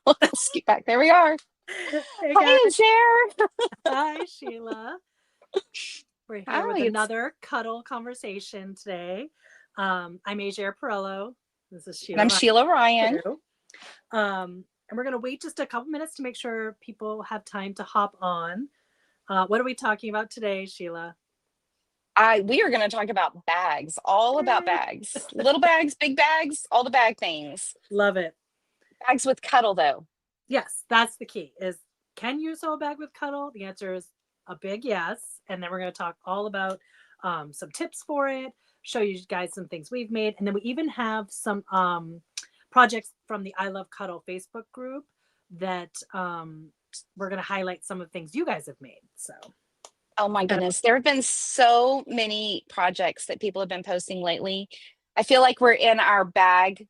Let's get back. There we are. Hey Hi, guys. Ajaire. Hi, Sheila. We're here Hi, with it's another cuddle conversation today. I'm Ajaire Perillo. This is and I'm Sheila. Sheila Ryan. True. And we're going to wait just a couple minutes to make sure people have time to hop on. What are we talking about today, Sheila? We are going to talk about bags, all about bags, little bags, big bags, all the bag things. Love it. Bags with cuddle, though. Yes, that's the key. Is can you sew a bag with cuddle? The answer is a big yes. And then we're going to talk all about some tips for it, show you guys some things we've made, and then we even have some projects from the I Love Cuddle Facebook group that we're going to highlight some of the things you guys have made. So, Oh my goodness, there have been so many projects that people have been posting lately. I feel like we're in our bag.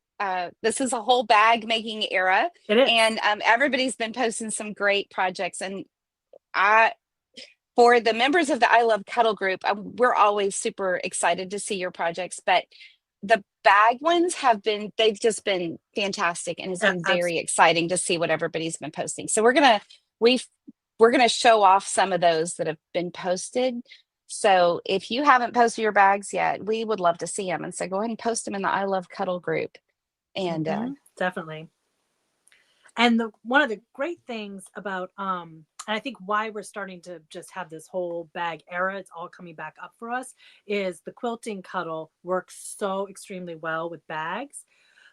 This is a whole bag making era, it is. and everybody's been posting some great projects. And I, for the members of the I Love Cuddle group, we're always super excited to see your projects. But the bag ones they've just been fantastic, and it's been very exciting to see what everybody's been posting. So we we're gonna show off some of those that have been posted. So if you haven't posted your bags yet, we would love to see them. And so go ahead and post them in the I Love Cuddle group. And Definitely. And one of the great things about and I think why we're starting to just have this whole bag era, it's all coming back up for us, is the quilting cuddle works so extremely well with bags.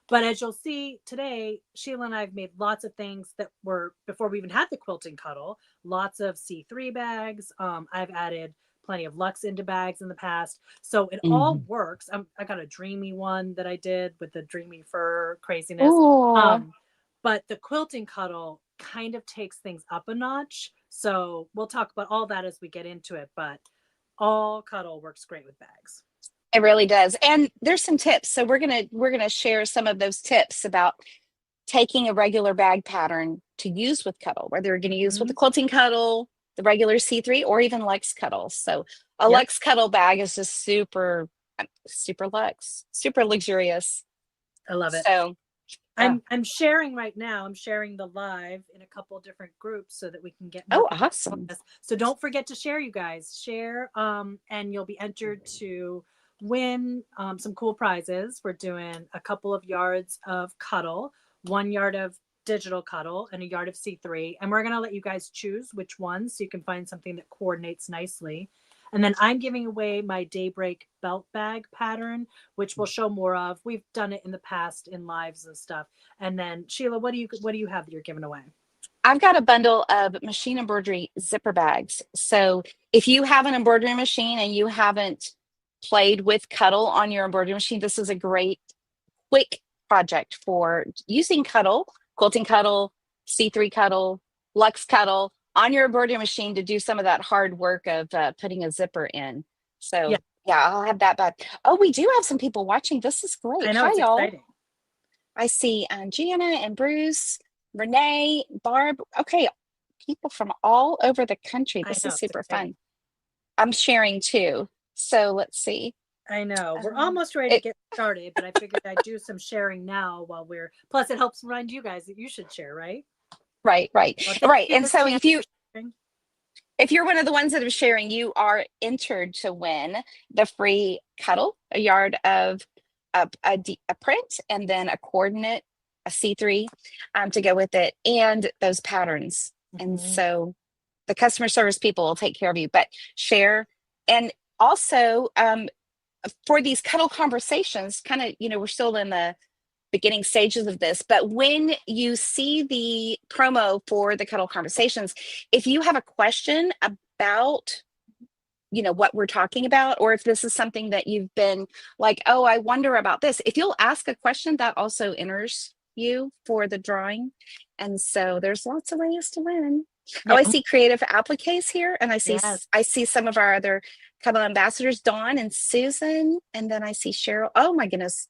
But as you'll see today, Sheila and I have made lots of things that were before we even had the quilting cuddle, lots of C3 bags. I've added plenty of Luxe into bags in the past. So it all mhm. works. I got a dreamy one that I did with the dreamy fur craziness. Ooh, But the quilting cuddle kind of takes things up a notch. So we'll talk about all that as we get into it. But all cuddle works great with bags. it really does. And there's some tips. So we're gonna share some of those tips about taking a regular bag pattern to use with cuddle, whether you're going to use with the Mhm. quilting cuddle, the regular C3, or even Lex cuddle. So a Yep. Lex cuddle bag is just super luxe, super luxurious. I love it. So I'm sharing right now. I'm sharing the live in a couple different groups so that we can get more oh, people on awesome. this. So don't forget to share, you guys. Share, and you'll be entered to win some cool prizes. We're doing a couple of yards of cuddle, 1 yard of digital cuddle, and a yard of C3. And we're gonna let you guys choose which one so you can find something that coordinates nicely. And then I'm giving away my Daybreak belt bag pattern, which we'll show more of. We've done it in the past in lives and stuff. And then Sheila, what do you have that you're giving away? I've got a bundle of machine embroidery zipper bags. So if you have an embroidery machine and you haven't played with cuddle on your embroidery machine, this is a great quick project for using cuddle, quilting cuddle, C3 cuddle, Lux cuddle on your embroidery machine to do some of that hard work of putting a zipper in. Yeah, So yeah, I'll have that back. Oh, we do have some people watching. This is I great. know Hi, it's y'all. exciting. I see Gianna and Bruce, Renee, Barb. Okay, people from all over the country. I This know is it's super exciting. fun. I'm sharing too. So let's see. I know we're Um, almost ready to it, get started, but I figured I'd do some sharing now while we're. Plus, it helps remind you guys that you should share, right? right, right, Well, thank right. you, And Miss so Tammy, for sharing. if you're one of the ones that are sharing, you are entered to win the free cuddle, a yard of a print, and then a coordinate, a C3 to go with it, and those patterns. And Mhm. so the customer service people will take care of you, but share. And also for these cuddle conversations, kind of, we're still in the beginning stages of this, but when you see the promo for the Cuddle Conversations, if you have a question about what we're talking about, or if this is something that you've been like, oh, I wonder about this, if you'll ask a question, that also enters you for the drawing. And so there's lots of ways to win. Oh, Yeah. I see creative appliques here, and I see Yes. I see some of our other Cuddle ambassadors, Dawn and Susan, and then I see Cheryl. Oh my goodness,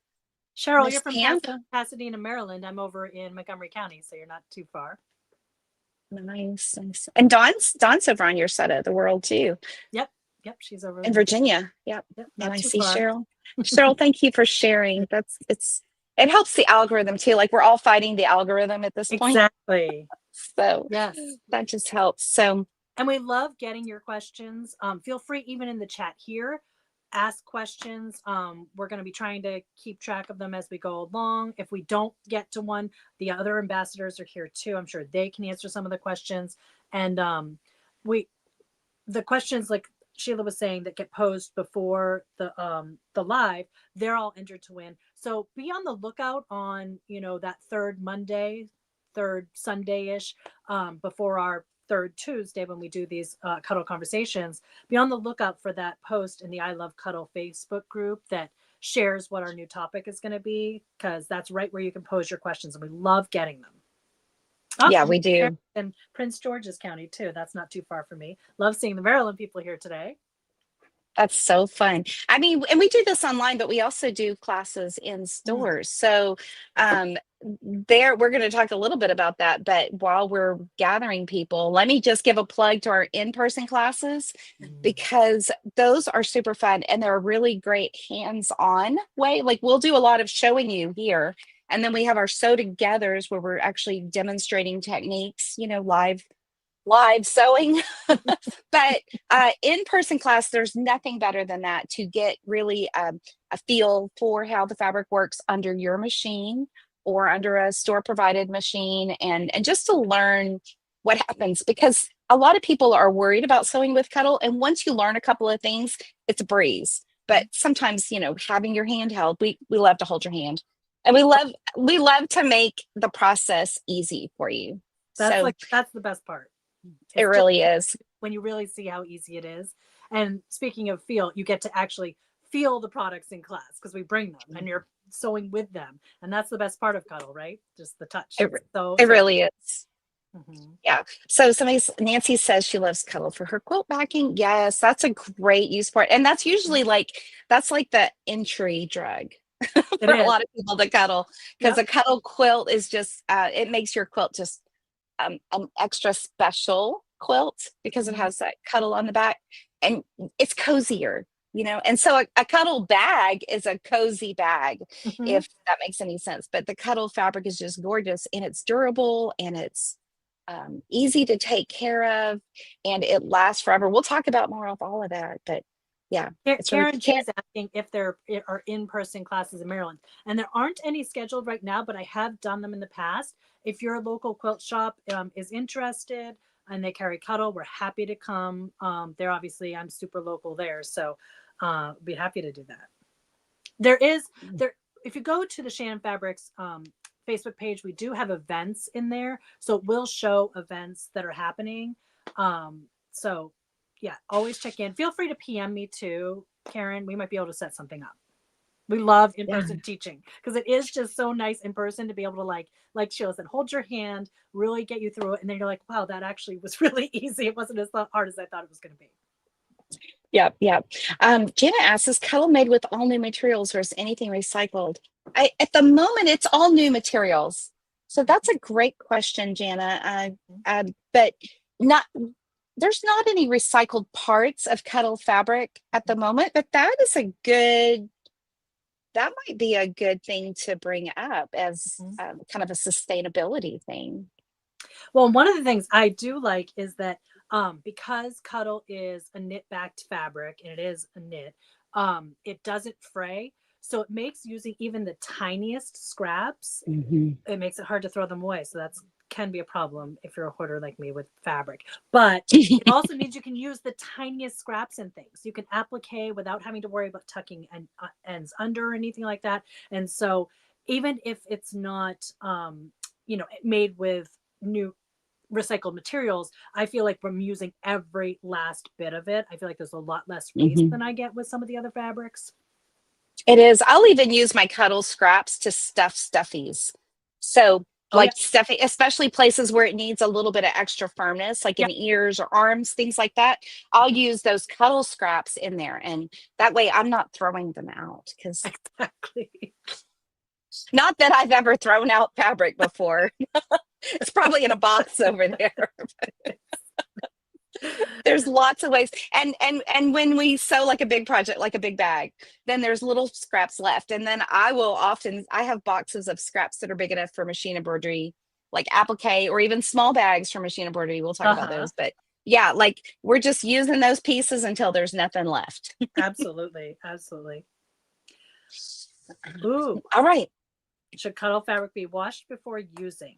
Cheryl, you're Miss from Pampa. Pasadena, Maryland. I'm over in Montgomery County, so you're not too far. Nice, nice. And Dawn's over on your side of the world too, Yep. Yep. She's over in there. Virginia. Yep. Yep. And Not I too see far. Cheryl. Cheryl, thank you for sharing. It's it helps the algorithm too. Like we're all fighting the algorithm at this point. Exactly. So Yes. that just helps. So And we love getting your questions. Feel free, even in the chat here, ask questions. We're going to be trying to keep track of them as we go along. If we don't get to one, the other ambassadors are here too. I'm sure they can answer some of the questions. And we, the questions like Sheila was saying that get posed before the live, they're all entered to win. So be on the lookout on, you know, that third Monday, third Sunday-ish, before our third Tuesday when we do these Cuddle Conversations. Be on the lookout for that post in the I Love Cuddle Facebook group that shares what our new topic is going to be, because that's right where you can pose your questions, and we love getting them. Oh, yeah, we do. and Prince George's County too. That's not too far from me. Love seeing the Maryland people here today. That's so fun. I mean, and we do this online, but we also do classes in stores. So there we're going to talk a little bit about that. But while we're gathering people, let me just give a plug to our in-person classes because those are super fun and they're a really great hands-on way. Like we'll do a lot of showing you here. And then we have our sew togethers where we're actually demonstrating techniques, you know, live sewing. But in-person class, there's nothing better than that to get really a feel for how the fabric works under your machine or under a store provided machine, and just to learn what happens, because a lot of people are worried about sewing with Cuddle, and once you learn a couple of things, it's a breeze. But sometimes, you know, having your hand held, we love to hold your hand, and we love to make the process easy for you. So That's the best part. it really is. When you really see how easy it is. And speaking of feel, you get to actually feel the products in class because we bring them and you're sewing with them. And that's the best part of Cuddle, right? Just the touch. It really is. Mm-hmm. Yeah. So Nancy says she loves Cuddle for her quilt backing. Yes, that's a great use for it. And that's usually that's like the entry drug for a lot of people to Cuddle, because a Cuddle quilt is just, it makes your quilt just an extra special quilt because it has that Cuddle on the back and it's cozier, you know. And so a Cuddle bag is a cozy bag, if that makes any sense. But the Cuddle fabric is just gorgeous and it's durable and it's easy to take care of and it lasts forever. We'll talk about more of all of that, but yeah. Karen G is asking if there are in-person classes in Maryland, and there aren't any scheduled right now, but I have done them in the past. If your local quilt shop is interested and they carry Cuddle, we're happy to come. They're obviously, I'm super local there, so be happy to do that. If you go to the Shannon Fabrics Facebook page, we do have events in there, so it will show events that are happening. So yeah, always check in. Feel free to PM me too, Karen. We might be able to set something up. We love in-person teaching because it is just so nice in person to be able to like Sheila said, hold your hand, really get you through it. And then you're like, wow, that actually was really easy. It wasn't as hard as I thought it was going to be. Yep. Jenna asks, is Cuddle made with all new materials or is anything recycled? At the moment, it's all new materials. So that's a great question, Jana. But there's not any recycled parts of Cuddle fabric at the moment, but that might be a good thing to bring up as kind of a sustainability thing. Well, one of the things I do like is that because Cuddle is a knit backed fabric and it is a knit, it doesn't fray. So it makes using even the tiniest scraps, it makes it hard to throw them away. So that's can be a problem if you're a hoarder like me with fabric, but it also means you can use the tiniest scraps and things. You can applique without having to worry about tucking ends under or anything like that. And so even if it's not, made with new recycled materials, I feel like from using every last bit of it, I feel like there's a lot less waste than I get with some of the other fabrics. It is. I'll even use my Cuddle scraps to stuff stuffies. So stuffing, especially places where it needs a little bit of extra firmness, like in ears or arms, things like that. I'll use those Cuddle scraps in there. And that way I'm not throwing them out. Because not that I've ever thrown out fabric before. It's probably in a box over there. There's lots of ways. And when we sew like a big project, like a big bag, then there's little scraps left. And then I have boxes of scraps that are big enough for machine embroidery, like applique, or even small bags for machine embroidery. We'll talk about Uh-huh. those. But yeah, like we're just using those pieces until there's nothing left. Absolutely. Absolutely. Ooh. All right. Should cuddle fabric be washed before using?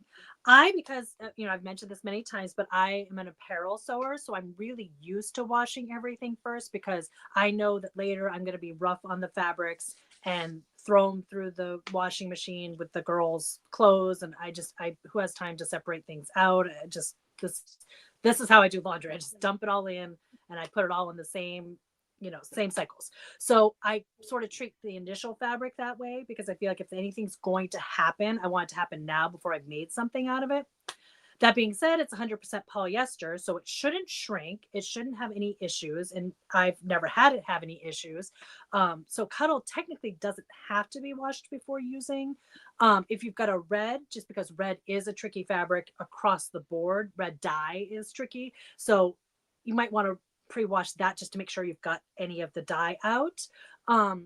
Because I've mentioned this many times, but I am an apparel sewer, so I'm really used to washing everything first because I know that later I'm going to be rough on the fabrics and throw them through the washing machine with the girls' clothes, and who has time to separate things out? This is how I do laundry. I just dump it all in and I put it all in the same cycles. So I sort of treat the initial fabric that way because I feel like if anything's going to happen, I want it to happen now before I've made something out of it. That being said, it's 100% polyester, so it shouldn't shrink. It shouldn't have any issues, and I've never had it have any issues. So Cuddle technically doesn't have to be washed before using. If you've got a red, just because red is a tricky fabric across the board, red dye is tricky. So you might want to pre-wash that just to make sure you've got any of the dye out. I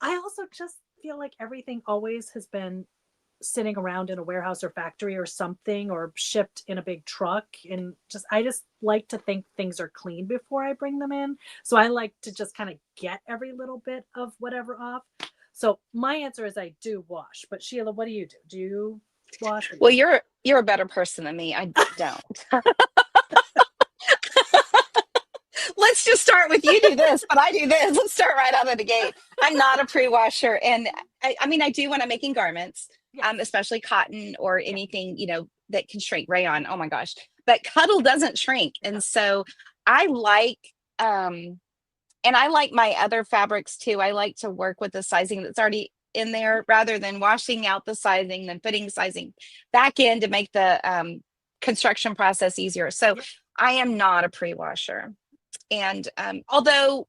also just feel like everything always has been sitting around in a warehouse or factory or something, or shipped in a big truck, and I just like to think things are clean before I bring them in. So I like to just kind of get every little bit of whatever off. So my answer is I do wash. But Sheila, what do you do? Do you wash? Well, you're a better person than me. I don't. Let's just start with you do this, but I do this. Let's start right out of the gate. I'm not a pre-washer. And I mean, I do when I'm making garments, Yes. especially cotton or Yeah. anything, that can shrink, rayon. Oh my gosh. But Cuddle doesn't shrink. And so I like, and I like my other fabrics too. I like to work with the sizing that's already in there rather than washing out the sizing, then putting sizing back in to make the construction process easier. So Yeah. I am not a pre-washer. And although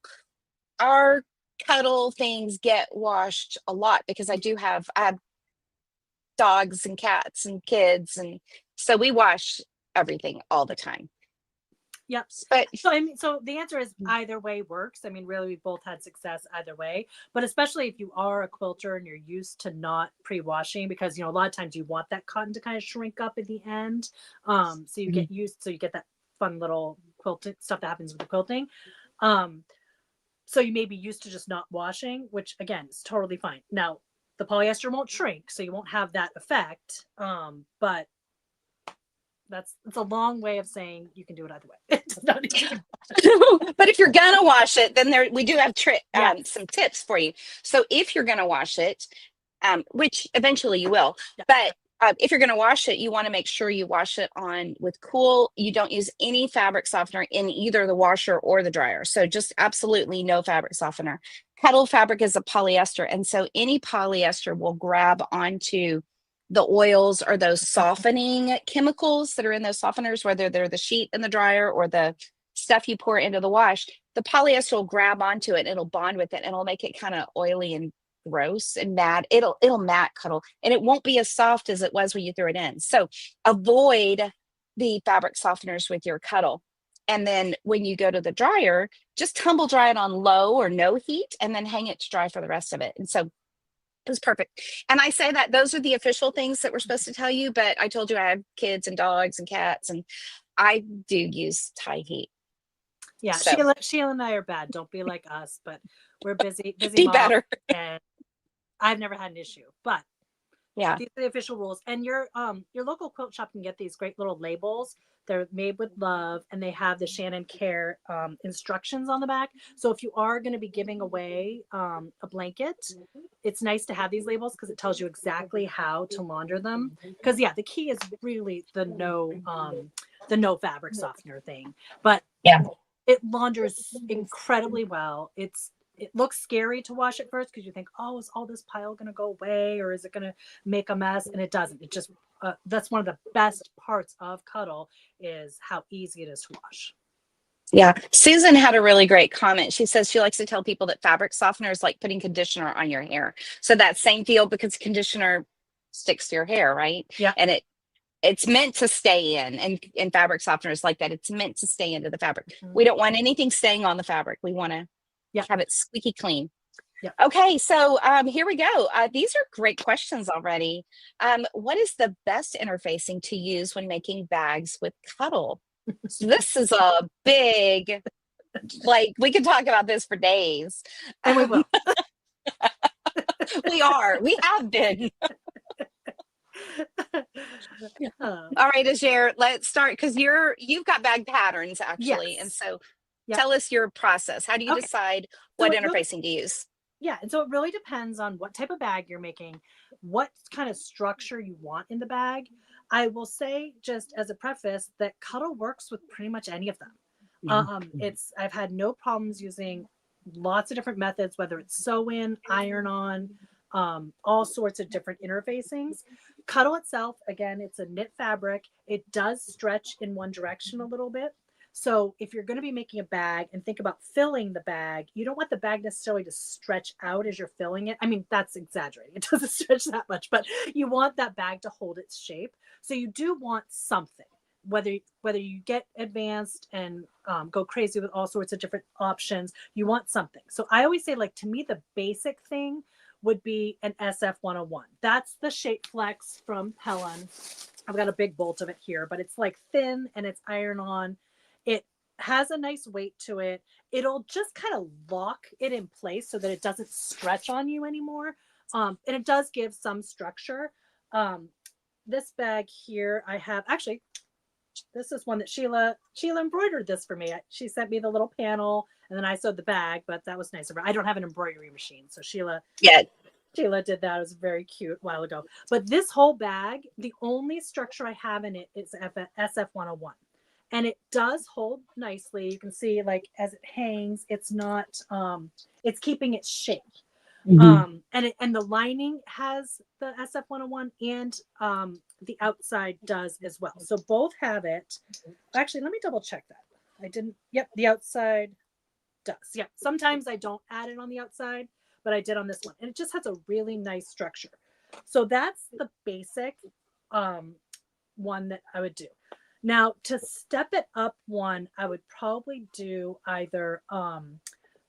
our Cuddle things get washed a lot because I have dogs and cats and kids, and so we wash everything all the time. Yep. But So the answer is either way works. I mean, really, we both had success either way. But especially if you are a quilter and you're used to not pre-washing, because a lot of times you want that cotton to kind of shrink up at the end. So you get used, so you get that fun little quilting stuff that happens with the quilting. So you may be used to just not washing, which again is totally fine. Now the polyester won't shrink, so you won't have that effect. But it's a long way of saying you can do it either way. But if you're gonna wash it, then we do have some tips for you. So if you're gonna wash it, which eventually you will, but if you're going to wash it, you want to make sure you wash it on with cool. You don't use any fabric softener in either the washer or the dryer. So just absolutely no fabric softener. Cuddle fabric is a polyester, and so any polyester will grab onto the oils or those softening chemicals that are in those softeners, whether they're the sheet in the dryer or the stuff you pour into the wash. The polyester will grab onto it and it'll bond with it, and it'll make it kind of oily and gross and matte. It'll matte Cuddle, and it won't be as soft as it was when you threw it in. So avoid the fabric softeners with your Cuddle. And then when you go to the dryer, just tumble dry it on low or no heat, and then hang it to dry for the rest of it. And so it was perfect. And I say that those are the official things that we're supposed to tell you, but I told you I have kids and dogs and cats, and I do use high heat. Yeah, so. Sheila and I are bad. Don't be like us, but we're busy be moms, better. And I've never had an issue. But yeah, these are the official rules. And your local quilt shop can get these great little labels. They're made with love, and they have the Shannon Care instructions on the back. So if you are going to be giving away a blanket, it's nice to have these labels because it tells you exactly how to launder them. Because the key is really the no fabric softener thing. But it launders incredibly well. It looks scary to wash at first because you think, oh, is all this pile going to go away, or is it going to make a mess? And it doesn't. It just that's one of the best parts of Cuddle is how easy it is to wash. Yeah. Susan had a really great comment. She says she likes to tell people that fabric softener is like putting conditioner on your hair. So that same feel, because conditioner sticks to your hair, right? Yeah. And it's meant to stay in fabric softeners like that. It's meant to stay into the fabric. Mhm. We don't want anything staying on the fabric. We want to Yeah. have it squeaky clean. Yeah. Okay, so here we go. These are great questions already. What is the best interfacing to use when making bags with Cuddle? So this is a big, like, we could talk about this for days. And we will. We have been. Uh, All right, Ajaire, let's start because you've got bag patterns actually, and yes. so Yeah. tell us your process. How do you Okay. decide So what it really, interfacing to use? yeah, and so it really depends on what type of bag you're making, what kind of structure you want in the bag. I will say, just as a preface, that Cuddle works with pretty much any of them. It's I've had no problems using lots of different methods, whether it's sew in, iron on, all sorts of different interfacings. Cuddle itself, again, it's a knit fabric. It does stretch in one direction a little bit. So if you're going to be making a bag and think about filling the bag, you don't want the bag necessarily to stretch out as you're filling it. I mean, that's exaggerating. It doesn't stretch that much, but you want that bag to hold its shape. So you do want something, whether you get advanced and go crazy with all sorts of different options, you want something. So I always say, like, to me, the basic thing would be an SF-101. That's the Shape Flex from Helen. I've got a big bolt of it here, but it's like thin and it's iron on. It has a nice weight to it. It'll just kind of lock it in place so that it doesn't stretch on you anymore. And it does give some structure. This bag here, I have actually, this is one that Sheila embroidered this for me. She sent me the little panel and then I sewed the bag, but that was nice of her. I don't have an embroidery machine. So Sheila did that. It was very cute a while ago. But this whole bag, the only structure I have in it is SF-101. And it does hold nicely. You can see, like, as it hangs, it's not, it's keeping its shape. And the lining has the SF-101 and the outside does as well. So both have it. Actually, let me double check that. I didn't, yep, the outside does. Yeah, sometimes I don't add it on the outside, but I did on this one. And it just has a really nice structure. So that's the basic one that I would do. Now, to step it up one, I would probably do either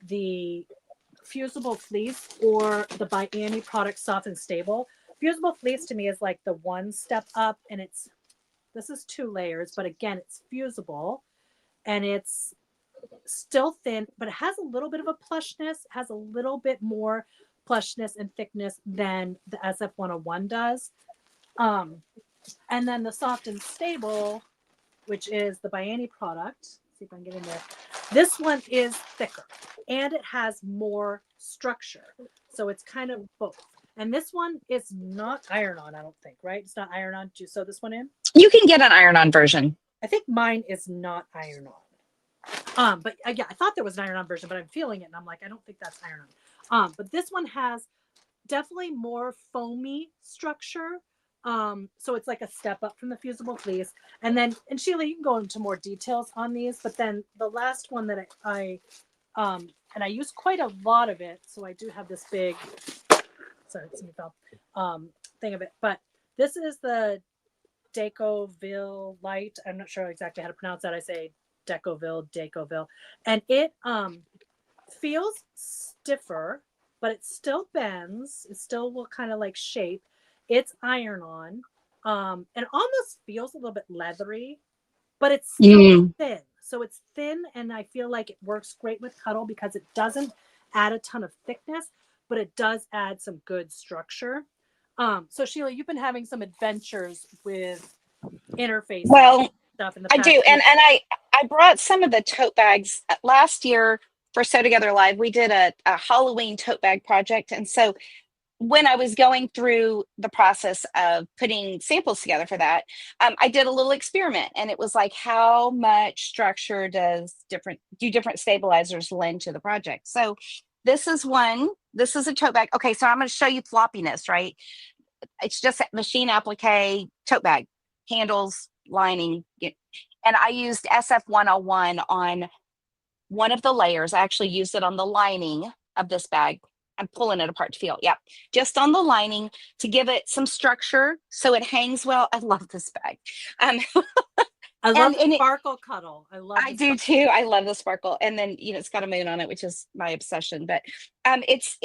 the fusible fleece or the by Annie product soft and stable. Fusible fleece to me is like the one step up, and this is 2 layers, but again, it's fusible and it's still thin, but it has a little bit of a plushness, has a little bit more plushness and thickness than the SF-101 does. And then the soft and stable, which is the by Annie product. See if I can get in there. This one is thicker and it has more structure. So it's kind of both. And this one is not iron on, I don't think, right? It's not iron on. Do you sew this one in? You can get an iron on version. I think mine is not iron on. But yeah, I thought there was an iron on version, but I'm feeling it and I'm like, I don't think that's iron on. But this one has definitely more foamy structure. So it's like a step up from the fusible fleece. And Sheila, you can go into more details on these, but then the last one that I use quite a lot of it. So I do have this big, sorry, something fell, thing of it, but this is the Decoville Light. I'm not sure exactly how to pronounce that. I say Decoville, and it feels stiffer, but it still bends. It still will kind of like shape. It's iron on, and almost feels a little bit leathery, but it's still thin. So it's thin, and I feel like it works great with Cuddle because it doesn't add a ton of thickness, but it does add some good structure. So Sheila, you've been having some adventures with interfacing stuff in the I past. do, and I brought some of the tote bags last year for Sew Together Live. We did a Halloween tote bag project, and so when I was going through the process of putting samples together for that, I did a little experiment, and it was like, how much structure do different stabilizers lend to the project? So this is one. This is a tote bag. Okay, so I'm going to show you floppiness, right? It's just machine applique tote bag, handles, lining, and I used SF-101 on one of the layers. I actually used it on the lining of this bag. I'm pulling it apart to feel. Yeah. Just on the lining to give it some structure so it hangs well. I love this bag. Um, I love and, the and it, sparkle cuddle. I love I the do sparkle. too. I love the sparkle. And then, it's got a moon on it, which is my obsession. But it's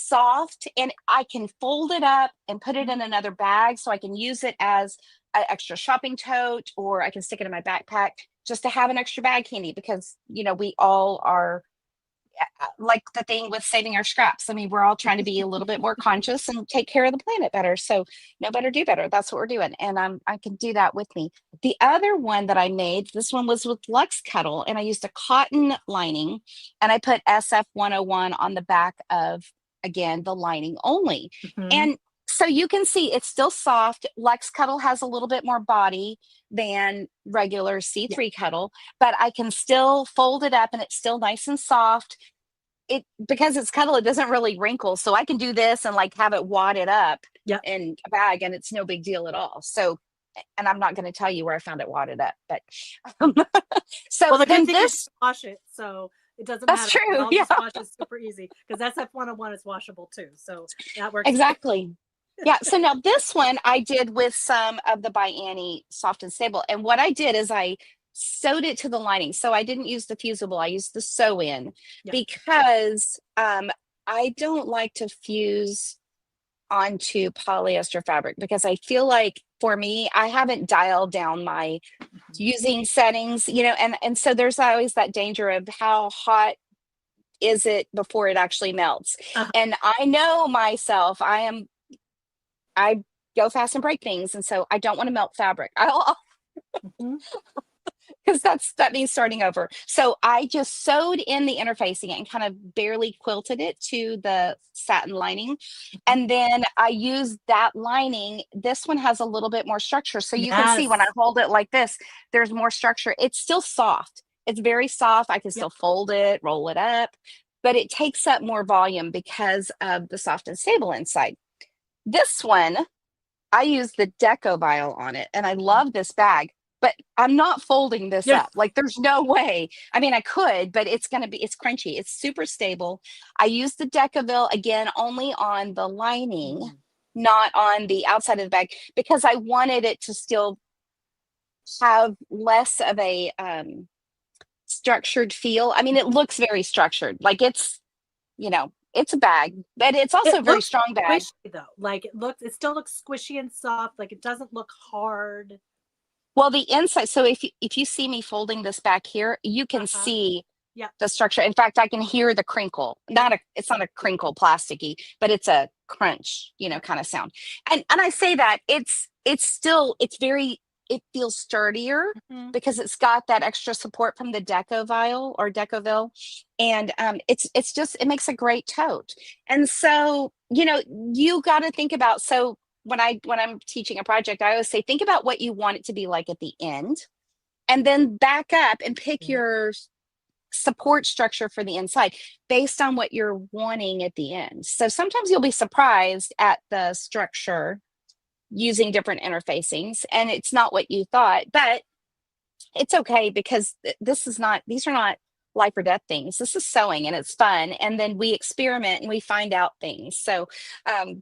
soft and I can fold it up and put it in another bag so I can use it as an extra shopping tote, or I can stick it in my backpack just to have an extra bag handy because, we all are like the thing with saving our scraps. I mean, we're all trying to be a little bit more conscious and take care of the planet better. So, no better, do better. That's what we're doing. And I can do that with me. The other one that I made, this one was with Lux Cuddle, and I used a cotton lining and I put SF 101 on the back of, again, the lining only. Mhm. And so you can see it's still soft. Lux Cuddle has a little bit more body than regular Yeah. C3 Cuddle, but I can still fold it up and it's still nice and soft. It, because it's Cuddle, it doesn't really wrinkle, so I can do this and like have it wadded up Yep. in a bag and it's no big deal at all. So, and I'm not going to tell you where I found it wadded up, but um, so Well, the good then thing is you this, wash it, so it doesn't that's matter. It true. all Yeah, just washes super easy because SF 101 is washable too. So that works. exactly. Yeah, so now this one I did with some of the by Annie Soft and Stable, and what I did is I sewed it to the lining. So I didn't use the fusible, I used the sew in Yeah. because I don't like to fuse onto polyester fabric because I feel like for me, I haven't dialed down my using settings, and so there's always that danger of how hot is it before it actually melts. Uh-huh. And I know myself, I go fast and break things, and so I don't want to melt fabric. I'll Mhm. because that means starting over. So I just sewed in the interfacing and kind of barely quilted it to the satin lining. And then I used that lining. This one has a little bit more structure. So you can see when I Yes. hold it like this, there's more structure. It's still soft. It's very soft. I can Yep. still fold it, roll it up, but it takes up more volume because of the soft and stable inside. This one, I use the Deco vial on it, and I love this bag, but I'm not folding this Yeah. up. Like, there's no way. I mean, I could, but it's crunchy. It's super stable. I use the Decaville again only on the lining, Mhm. not on the outside of the bag, because I wanted it to still have less of a structured feel. I mean, it looks very structured. Like it's a bag, but it's also It a very looks strong bag. squishy though. Like it still looks squishy and soft. Like it doesn't look hard. Well, the inside, so if you see me folding this back here, you can Uh-huh. see Yeah. the structure. In fact, I can hear the crinkle. It's not a crinkle plasticky, but it's a crunch, Yep. kind of sound. And I say that it feels sturdier Mhm. because it's got that extra support from the Deco vial or Decoville. And it makes a great tote. And so, you got to think about, so when I'm teaching a project, I always say, think about what you want it to be like at the end, and then back up and pick Mhm. your support structure for the inside based on what you're wanting at the end. So sometimes you'll be surprised at the structure using different interfacings, and it's not what you thought, but it's okay because these are not life or death things. This is sewing and it's fun. And then we experiment and we find out things. So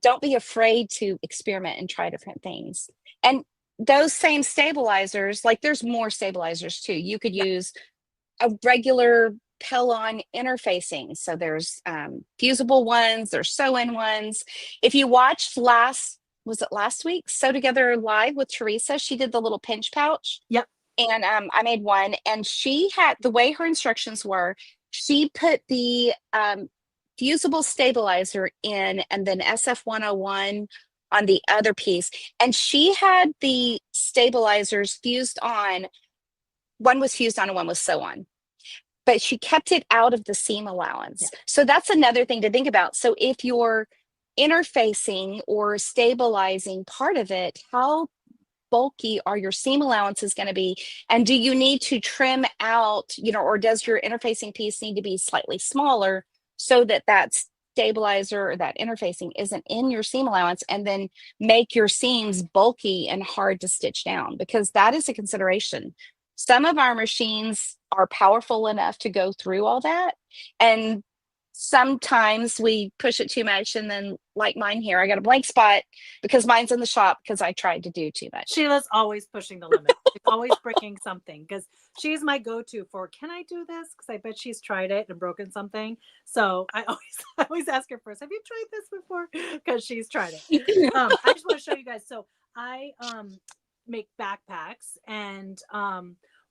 don't be afraid to experiment and try different things. And those same stabilizers, like there's more stabilizers too. You could Yeah. use a regular Pellon interfacing. So there's fusible ones, there's sew-in ones. If you watched was it last week? Sew Together Live with Teresa. She did the little pinch pouch, Yep. and I made one, and she had the way her instructions were. She put the fusible stabilizer in, and then SF 101 on the other piece, and she had the stabilizers fused on. One was fused on, and one was sew on, but she kept it out of the seam Yeah. allowance. So that's another thing to think about. So if you're interfacing or stabilizing part of it, how bulky are your seam allowances going to be? And do you need to trim out, or does your interfacing piece need to be slightly smaller so that stabilizer or that interfacing isn't in your seam allowance, and then make your seams bulky and hard to stitch down? Because that is a consideration. Some of our machines are powerful enough to go through all that, and sometimes we push it too much, and then like mine here, I got a blank spot because mine's in the shop because I tried to do too much. Sheila's always pushing the limit. She's always breaking something because she's my go-to for, can I do this? Because I bet she's tried it and broken something. So I always ask her first, have you tried this before? Because she's tried it. I just want to show you guys. So I make backpacks, and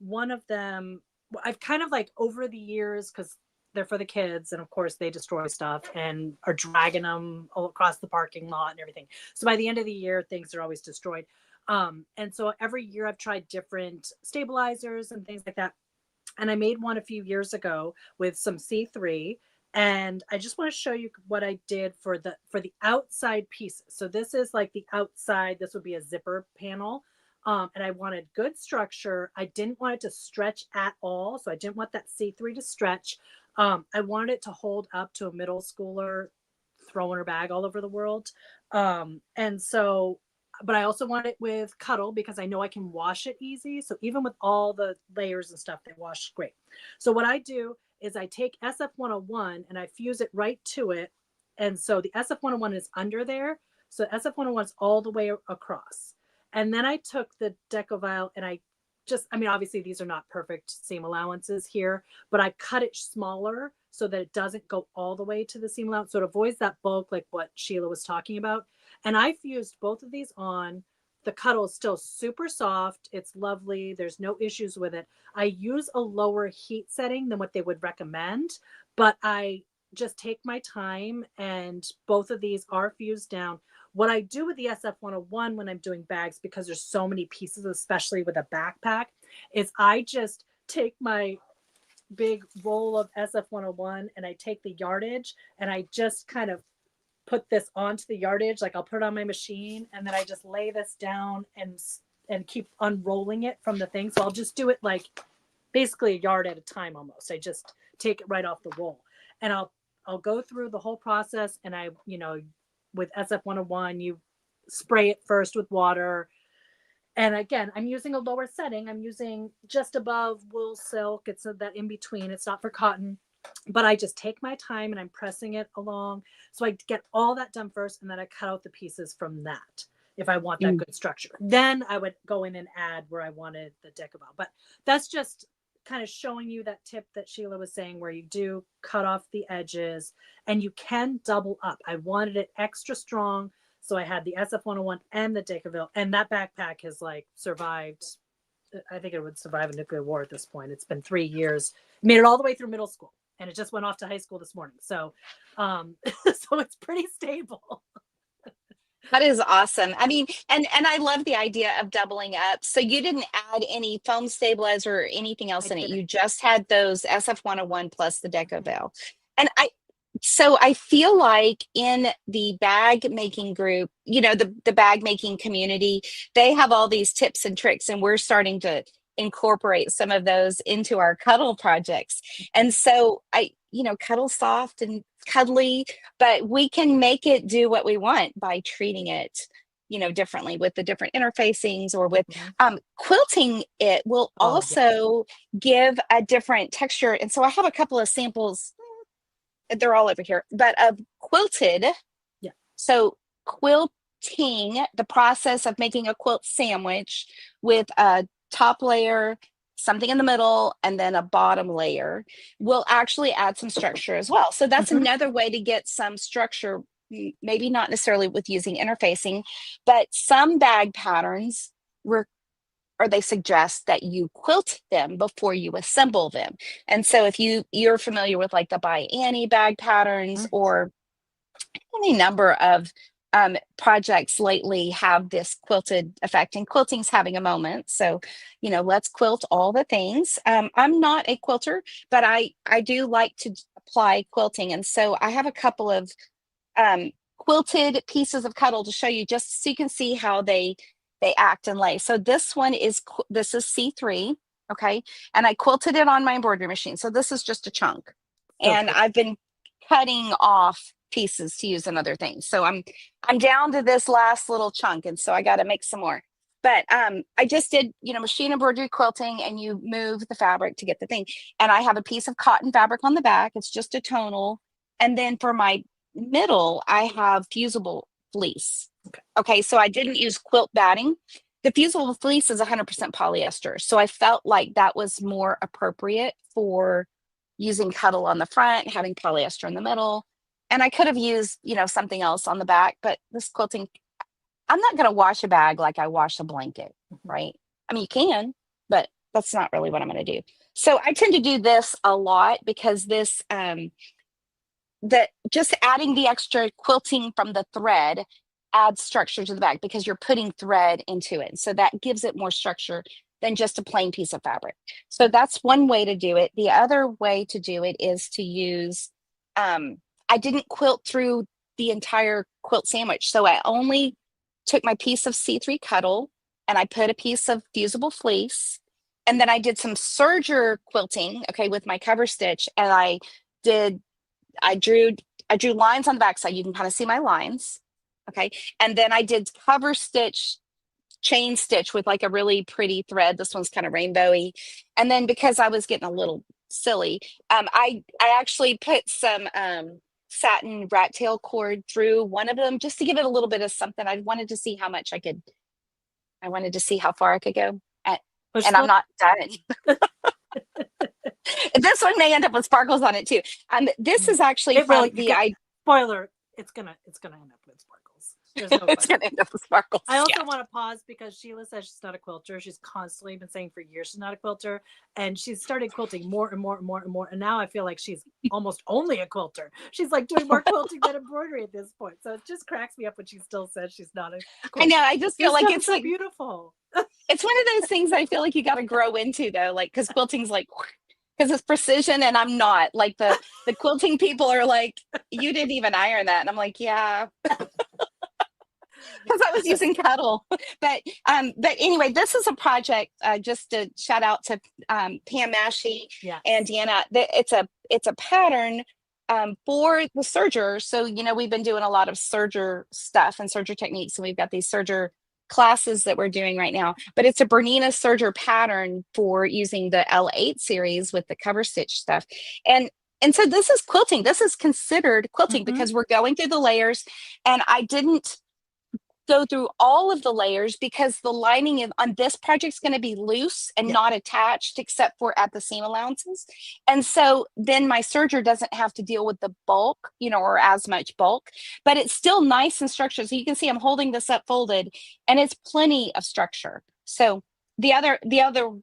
one of them, I've kind of like over the years, because they're for the kids, and of course they destroy stuff and are dragging them all across the parking lot and everything. So by the end of the year, things are always destroyed. And so every year I've tried different stabilizers and things like that. And I made one a few years ago with some C3. And I just want to show you what I did for the outside pieces. So this is like the outside. This would be a zipper panel. And I wanted good structure. I didn't want it to stretch at all. So I didn't want that C3 to stretch. I wanted it to hold up to a middle schooler throwing her bag all over the world. And so, but I also want it with Cuddle because I know I can wash it easy. So even with all the layers and stuff, they wash great. So what I do is I take SF101 and I fuse it right to it. And so the SF101 is under there. So SF101 is all the way across. And then I took the Decovile and obviously these are not perfect seam allowances here, but I cut it smaller so that it doesn't go all the way to the seam allowance. So it avoids that bulk, like what Sheila was talking about. And I fused both of these on. The Cuddle is still super soft. It's lovely. There's no issues with it. I use a lower heat setting than what they would recommend, but I just take my time, and both of these are fused down. What I do with the SF101 when I'm doing bags, because there's so many pieces, especially with a backpack, is I just take my big roll of SF101 and I take the yardage and I just kind of put this onto the yardage. Like I'll put it on my machine and then I just lay this down and keep unrolling it from the thing. So I'll just do it like basically a yard at a time almost. I just take it right off the roll, and I'll go through the whole process. And I, with SF101, you spray it first with water. And again, I'm using a lower setting. I'm using just above wool silk. It's that in between. It's not for cotton, but I just take my time and I'm pressing it along. So I get all that done first, and then I cut out the pieces from that if I want that good structure. Then I would go in and add where I wanted the Decovile. But that's just kind of showing you that tip that Sheila was saying, where you do cut off the edges and you can double up. I wanted it extra strong. So I had the SF101 and the Decovile, and that backpack has like survived. I think it would survive a nuclear war at this point. It's been 3 years. Made it all the way through middle school, and it just went off to high school this morning. So, so it's pretty stable. That is awesome. I mean, and I love the idea of doubling up. So you didn't add any foam stabilizer or anything else in it. You just had those SF101 plus the Decovale. And so I feel like in the bag making group, the bag making community, they have all these tips and tricks, and we're starting to incorporate some of those into our Cuddle projects. And so Cuddle soft and cuddly, but we can make it do what we want by treating it differently with the different interfacings, or with quilting. It will also give a different texture. And so I have a couple of samples. They're all over here, but of quilted. Yeah. So quilting, the process of making a quilt sandwich with a top layer, something in the middle, and then a bottom layer, will actually add some structure as well. So that's another way to get some structure, maybe not necessarily with using interfacing, but some bag patterns they suggest that you quilt them before you assemble them. And so if you're familiar with like the by Annie bag patterns, or any number of projects lately have this quilted effect, and quilting's having a moment. So, let's quilt all the things. I'm not a quilter, but I do like to apply quilting. And so I have a couple of quilted pieces of Cuddle to show you, just so you can see how they act and lay. So this is C3, okay? And I quilted it on my embroidery machine. So this is just a chunk. And I've been cutting off pieces to use in other things. So I'm down to this last little chunk, and so I got to make some more. But I just did, machine embroidery quilting, and you move the fabric to get the thing. And I have a piece of cotton fabric on the back. It's just a tonal. And then for my middle, I have fusible fleece. Okay. Okay, so I didn't use quilt batting. The fusible fleece is 100% polyester. So I felt like that was more appropriate for using Cuddle on the front, having polyester in the middle. And I could have used, something else on the back, but this quilting, I'm not going to wash a bag like I wash a blanket, Mhm. right? I mean, you can, but that's not really what I'm going to do. So I tend to do this a lot because this, that just adding the extra quilting from the thread adds structure to the bag because you're putting thread into it. So that gives it more structure than just a plain piece of fabric. So that's one way to do it. The other way to do it is to use, I didn't quilt through the entire quilt sandwich. So I only took my piece of C3 Cuddle and I put a piece of fusible fleece. And then I did some serger quilting, okay, with my cover stitch. And did I drew lines on the back side. You can kind of see my lines. Okay. And then I did cover stitch, chain stitch with like a really pretty thread. This one's kind of rainbowy. And then because I was getting a little silly, I actually put some satin rat tail cord through one of them just to give it a little bit of something. I wanted to see how much I wanted to see how far I could go. And I'm not done. This one may end up with sparkles on it too. This is actually from spoiler. It's gonna end up with sparkles. There's no it's gonna end up with sparkles. I also want to pause because Sheila says she's not a quilter. She's constantly been saying for years she's not a quilter, and she's started quilting more and more and more and more. And now I feel like she's almost only a quilter. She's like doing more quilting than embroidery at this point. So it just cracks me up when she still says she's not a quilter. I know. I just feel like it's so like beautiful. It's one of those things I feel like you got to grow into though, like because quilting's like because it's precision and I'm not like the quilting people are like, you didn't even iron that. And I'm like, yeah. Because I was using Cuddle. But anyway, this is a project just to shout out to Pam Mashi and Deanna. It's a pattern for the serger. So we've been doing a lot of serger stuff and serger techniques, and we've got these serger classes that we're doing right now. But it's a Bernina serger pattern for using the L8 series with the cover stitch stuff. And so this is quilting. This is considered quilting because we're going through the layers, and I didn't go through all of the layers because the lining on this project is going to be loose and not attached except for at the seam allowances. And so then my serger doesn't have to deal with the bulk, or as much bulk, but it's still nice and structured. So you can see I'm holding this up folded and it's plenty of structure. So the other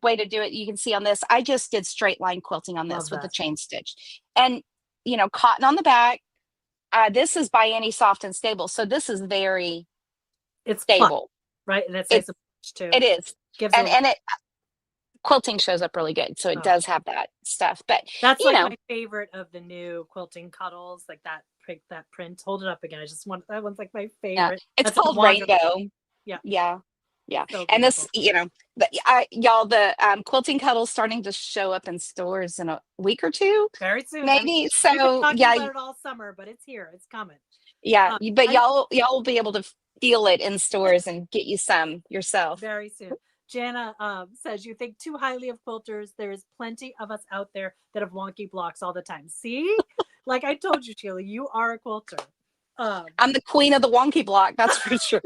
way to do it, you can see on this, I just did straight line quilting on this with the chain stitch and, cotton on the back. This is by Any Soft and Stable. So this is it's stable, right? And it's nice too. It is, and it quilting shows up really good, so it does have that stuff. But that's my favorite of the new quilting Cuddles, like that print. Hold it up again. I just want that one's like my favorite. It's called Rainbow. Yeah. So and this, y'all, the quilting Cuddles starting to show up in stores in a week or two, very soon, maybe. So we've been talking about it all summer, but it's here. It's coming. Yeah, but y'all will be able to feel it in stores and get you some yourself very soon. Jana says, you think too highly of quilters. There is plenty of us out there that have wonky blocks all the time. See, like I told you, Sheila, you are a quilter. I'm the queen of the wonky block, that's for sure.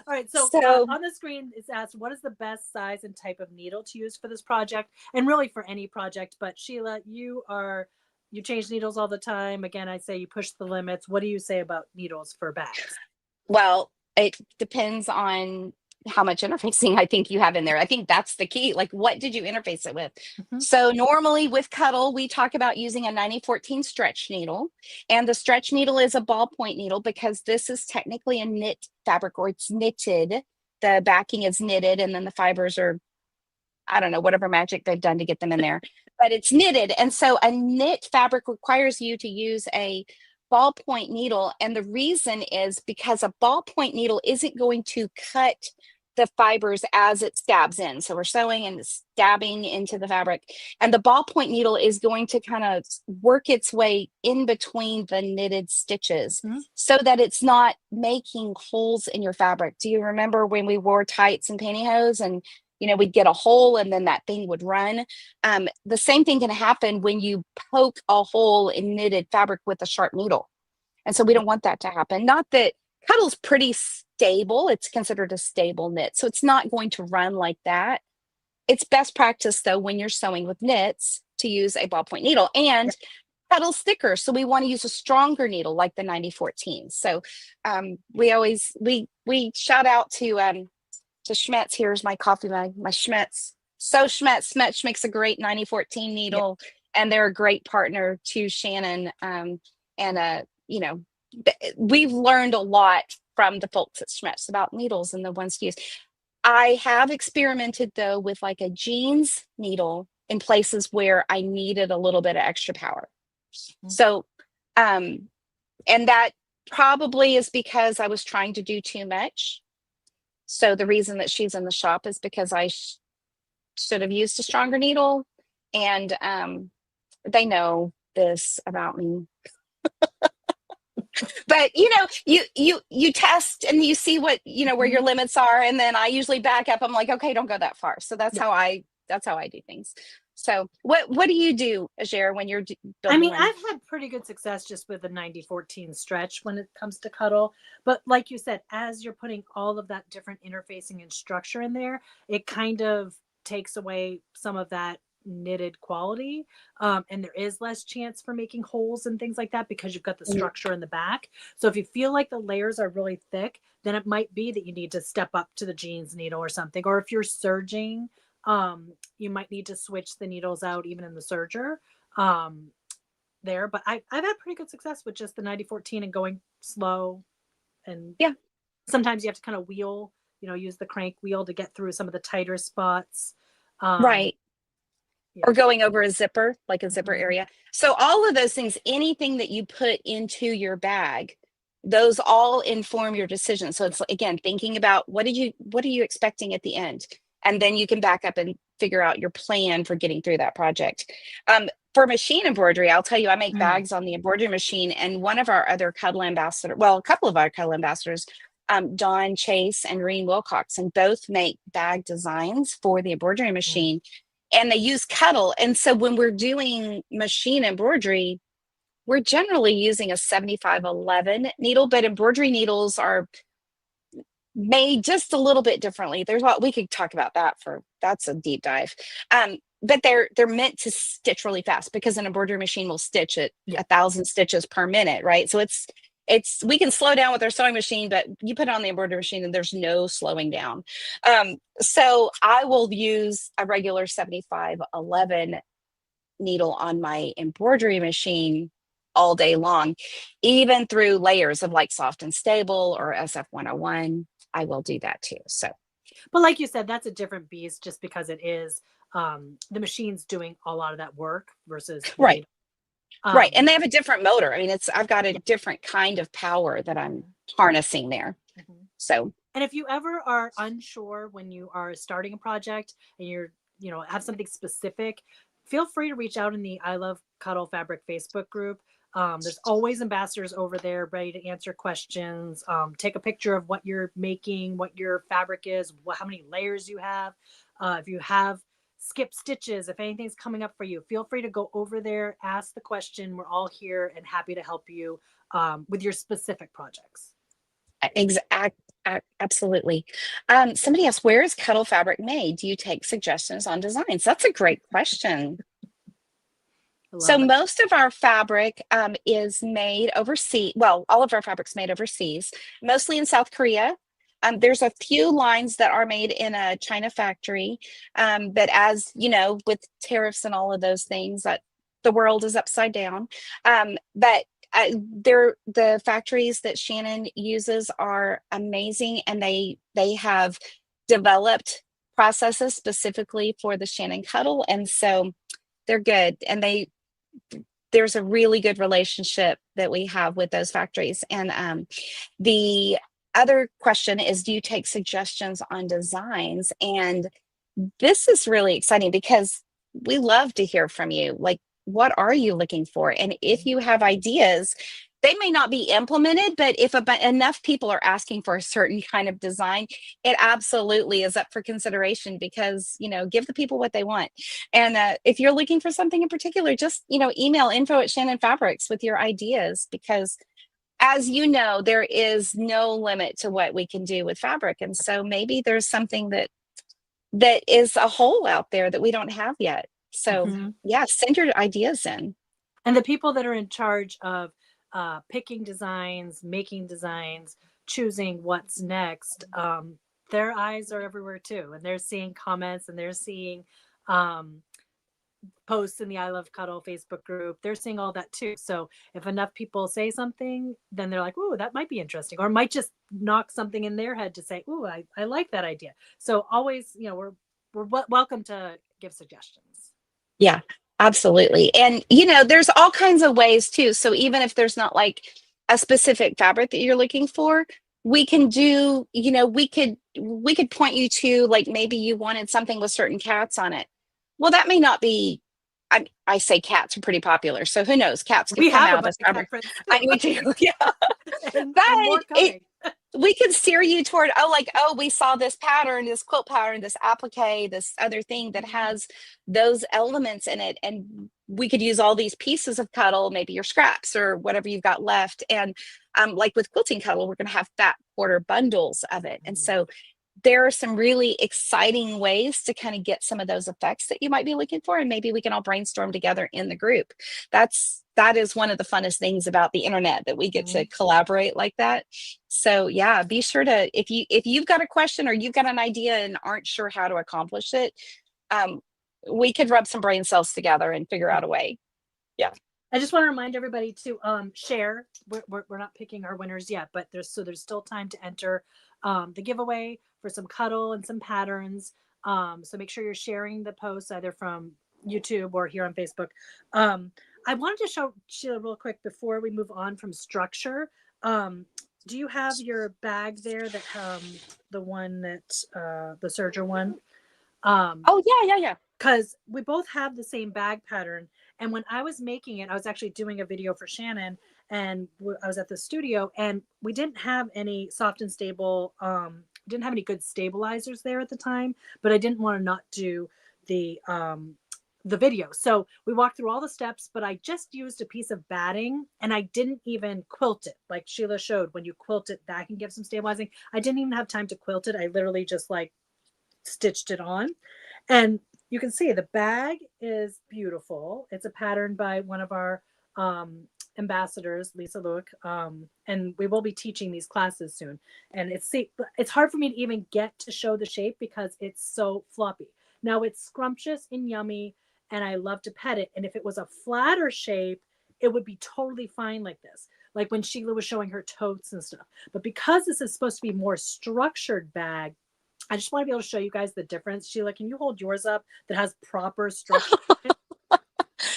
All right, so on the screen it's asked, what is the best size and type of needle to use for this project, and really for any project? But Sheila, you change needles all the time. Again, I say you push the limits. What do you say about needles for bags? Well, it depends on how much interfacing I think you have in there. I think that's the key. Like, what did you interface it with? So normally with Cuddle, we talk about using a 9014 stretch needle. And the stretch needle is a ballpoint needle because this is technically a knit fabric, or it's knitted. The backing is knitted and then the fibers are, I don't know, whatever magic they've done to get them in there, but it's knitted. And so a knit fabric requires you to use a ballpoint needle. And the reason is because a ballpoint needle isn't going to cut the fibers as it stabs in. So we're sewing and stabbing into the fabric. And the ballpoint needle is going to kind of work its way in between the knitted stitches so that it's not making holes in your fabric. Do you remember when we wore tights and pantyhose and we'd get a hole and then that thing would run. The same thing can happen when you poke a hole in knitted fabric with a sharp needle. And so we don't want that to happen. Not that Cuddle's pretty stable. It's considered a stable knit. So it's not going to run like that. It's best practice though, when you're sewing with knits, to use a ballpoint needle, and Cuddle's thicker. So we want to use a stronger needle like the 9014. So we shout out to Schmetz. Here's my coffee mug, my Schmetz. So Schmetz makes a great 9014 needle, and they're a great partner to Shannon. We've learned a lot from the folks at Schmetz about needles and the ones to use. I have experimented though with like a jeans needle in places where I needed a little bit of extra power. So, and that probably is because I was trying to do too much. So the reason that she's in the shop is because I should have used a stronger needle, and they know this about me. But you test and you see what where your limits are, and then I usually back up. I'm like, okay, don't go that far. So that's how I do things. So what do you do, Ajaire, when you're building? I've had pretty good success just with the 9014 stretch when it comes to Cuddle. But like you said, as you're putting all of that different interfacing and structure in there, it kind of takes away some of that knitted quality, and there is less chance for making holes and things like that because you've got the structure in the back. So if you feel like the layers are really thick, then it might be that you need to step up to the jeans needle or something. Or if you're serging, you might need to switch the needles out even in the serger there. But I've had pretty good success with just the 9014 and going slow. And sometimes you have to kind of wheel, use the crank wheel to get through some of the tighter spots. Right. Or going over a zipper, like a zipper area. So all of those things, anything that you put into your bag, those all inform your decision. So it's, again, thinking about what are you expecting at the end? And then you can back up and figure out your plan for getting through that project. For machine embroidery, I'll tell you, I make bags on the embroidery machine, and one of our other Cuddle ambassadors, well, a couple of our Cuddle ambassadors, Dawn Chase and Reen Wilcox, and both make bag designs for the embroidery machine. And they use Cuddle. And so when we're doing machine embroidery, we're generally using a 7511 needle, but embroidery needles are made just a little bit differently. There's we could talk about that that's a deep dive. But they're meant to stitch really fast, because an embroidery machine will stitch at 1,000 stitches per minute, right? So we can slow down with our sewing machine, but you put it on the embroidery machine and there's no slowing down. So I will use a regular 7511 needle on my embroidery machine all day long, even through layers of like soft and stable or SF101. I will do that too. So, but like you said, that's a different beast, just because it is the machine's doing a lot of that work versus right. Right. And they have a different motor. I've got a different kind of power that I'm harnessing there. So, and if you ever are unsure when you are starting a project and you're, have something specific, feel free to reach out in the I Love Cuddle Fabric Facebook group. There's always ambassadors over there ready to answer questions. Take a picture of what you're making, what your fabric is, how many layers you have. If you have skip stitches, if anything's coming up for you, feel free to go over there, ask the question. We're all here and happy to help you with your specific projects. Absolutely. Somebody asked, where is Cuddle fabric made? Do you take suggestions on designs? That's a great question. So most of our fabric is made overseas. Well, all of our fabric's made overseas, mostly in South Korea. There's a few lines that are made in a China factory, but as you know, with tariffs and all of those things, that the world is upside down. But the factories that Shannon uses are amazing, and they have developed processes specifically for the Shannon Cuddle, and so they're good. And there's a really good relationship that we have with those factories. And the other question is, do you take suggestions on designs? And this is really exciting because we love to hear from you. Like, what are you looking for? And if you have ideas, they may not be implemented, but if enough people are asking for a certain kind of design, it absolutely is up for consideration, because, give the people what they want. And if you're looking for something in particular, just, email info@shannonfabrics with your ideas, because as you know, there is no limit to what we can do with fabric. And so maybe there's something that is a hole out there that we don't have yet. So yeah, send your ideas in. And the people that are in charge of picking designs, making designs, choosing what's next, their eyes are everywhere too. And they're seeing comments, and they're seeing posts in the I Love Cuddle Facebook group. They're seeing all that too. So if enough people say something, then they're like, "Ooh, that might be interesting," or might just knock something in their head to say, "Ooh, I like that idea." So always, we're welcome to give suggestions. Yeah, absolutely. And, there's all kinds of ways too. So even if there's not like a specific fabric that you're looking for, we can do, we could point you to, like, maybe you wanted something with certain cats on it. Well, that may not be, I say cats are pretty popular. So who knows? Cats could We come have a out of bunch this of cat fabric. friends I too. we do, yeah. and But more coming. we could steer you toward, we saw this pattern, this quilt pattern, this applique, this other thing that has those elements in it, and we could use all these pieces of Cuddle, maybe your scraps or whatever you've got left. And like with quilting Cuddle, we're going to have fat quarter bundles of it. And so there are some really exciting ways to kind of get some of those effects that you might be looking for, and maybe we can all brainstorm together in the group. That is one of the funnest things about the internet, that we get to collaborate like that. So yeah, be sure to, if you've got a question or you've got an idea and aren't sure how to accomplish it, we could rub some brain cells together and figure out a way. Yeah. I just want to remind everybody to share. We're not picking our winners yet, but there's still time to enter the giveaway for some Cuddle and some patterns. So make sure you're sharing the posts either from YouTube or here on Facebook. I wanted to show Sheila real quick before we move on from structure. Do you have your bag there, that the one that the serger one? Oh yeah. Because we both have the same bag pattern. And when I was making it, I was actually doing a video for Shannon, and I was at the studio, and we didn't have any soft and stable, didn't have any good stabilizers there at the time, but I didn't want to not do the video. So we walked through all the steps, but I just used a piece of batting, and I didn't even quilt it. Like Sheila showed, when you quilt it, that can give some stabilizing. I didn't even have time to quilt it. I literally just like stitched it on. And you can see the bag is beautiful. It's a pattern by one of our ambassadors, Lisa Luke, and we will be teaching these classes soon. And it's hard for me to even get to show the shape because it's so floppy. Now it's scrumptious and yummy, and I love to pet it. And if it was a flatter shape, it would be totally fine like this, like when Sheila was showing her totes and stuff. But because this is supposed to be more structured bag, I just want to be able to show you guys the difference. Sheila, can you hold yours up that has proper structure?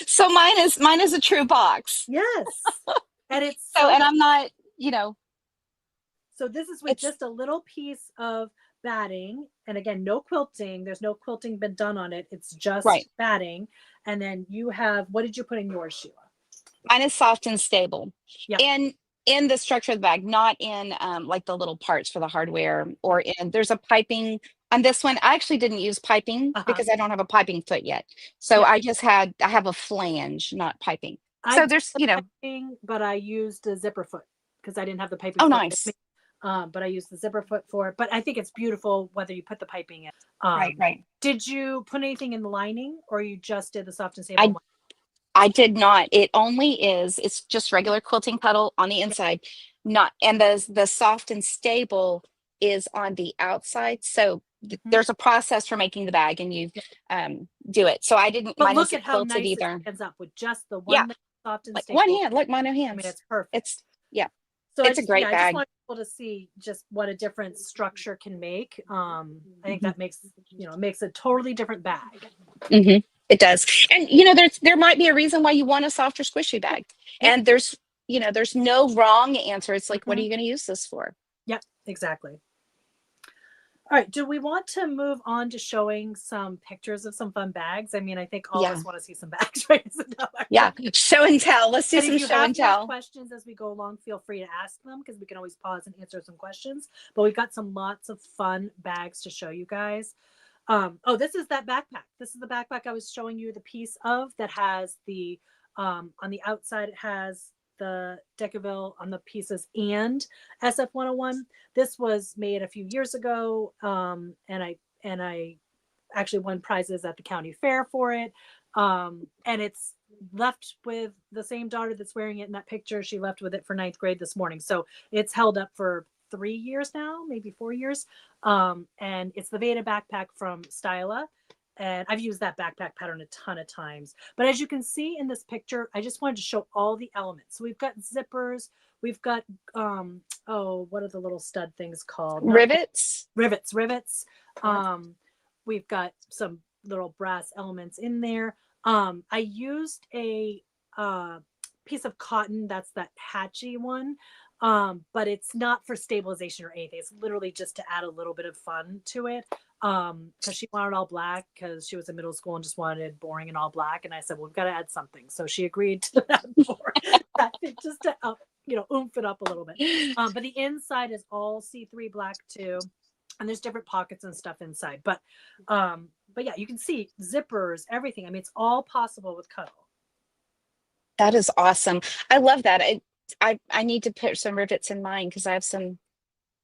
So mine is a true box. Yes. And it's and I'm not, So this is with just a little piece of batting. And again, no quilting. There's no quilting been done on it. It's just batting. And then you have, what did you put in yours, Sheila? Mine is soft and stable. Yeah. And in the structure of the bag, not in like the little parts for the hardware, or there's a piping on this one. I actually didn't use piping because I don't have a piping foot yet. So I have a flange, not piping. So there's, piping, but I used a zipper foot because I didn't have the piping foot. Oh, nice. But I used the zipper foot for it. But I think it's beautiful whether you put the piping in. Right. Did you put anything in the lining, or you just did the soft and stable one? I did not. It's just regular quilting Cuddle on the inside, and the soft and stable is on the outside. So there's a process for making the bag, and you do it. So I didn't. But look at how nice it ends up with just the one that's soft and stable. One hand. Look, mine no hands. I mean, it's perfect. So it's a great bag. I just want people to see just what a different structure can make. I think that makes a totally different bag. Mm-hmm. It does. And, there might be a reason why you want a softer squishy bag. And there's no wrong answer. It's like, what are you going to use this for? Yep, exactly. All right. Do we want to move on to showing some pictures of some fun bags? I mean, I think all of Yeah. us want to see some bags, right? Yeah. Show and tell. Let's do And if some you show and have more tell. questions as we go along, feel free to ask them because we can always pause and answer some questions. But we've got some lots of fun bags to show you guys. Oh, this is that backpack. This is the backpack I was showing you the piece of that has the on the outside it has the Decaville on the pieces and SF-101. This was made a few years ago, and I actually won prizes at the county fair for it. And it's left with the same daughter that's wearing it in that picture. She left with it for ninth grade this morning, so it's held up for 3 years now, maybe 4 years. And it's the Veda backpack from Styla. And I've used that backpack pattern a ton of times. But as you can see in this picture, I just wanted to show all the elements. So we've got zippers, we've got oh, what are the little stud things called? Rivets. Rivets. We've got some little brass elements in there. I used a piece of cotton, that's that hatchy one. But it's not for stabilization or anything. It's literally just to add a little bit of fun to it. Because she wanted all black because she was in middle school and just wanted boring and all black. And I said, well, we've got to add something. So she agreed to that just to oomph it up a little bit. But the inside is all C3 black too. And there's different pockets and stuff inside. But yeah, you can see zippers, everything. I mean, it's all possible with Cuddle. That is awesome. I love that. I need to put some rivets in mine because I have some.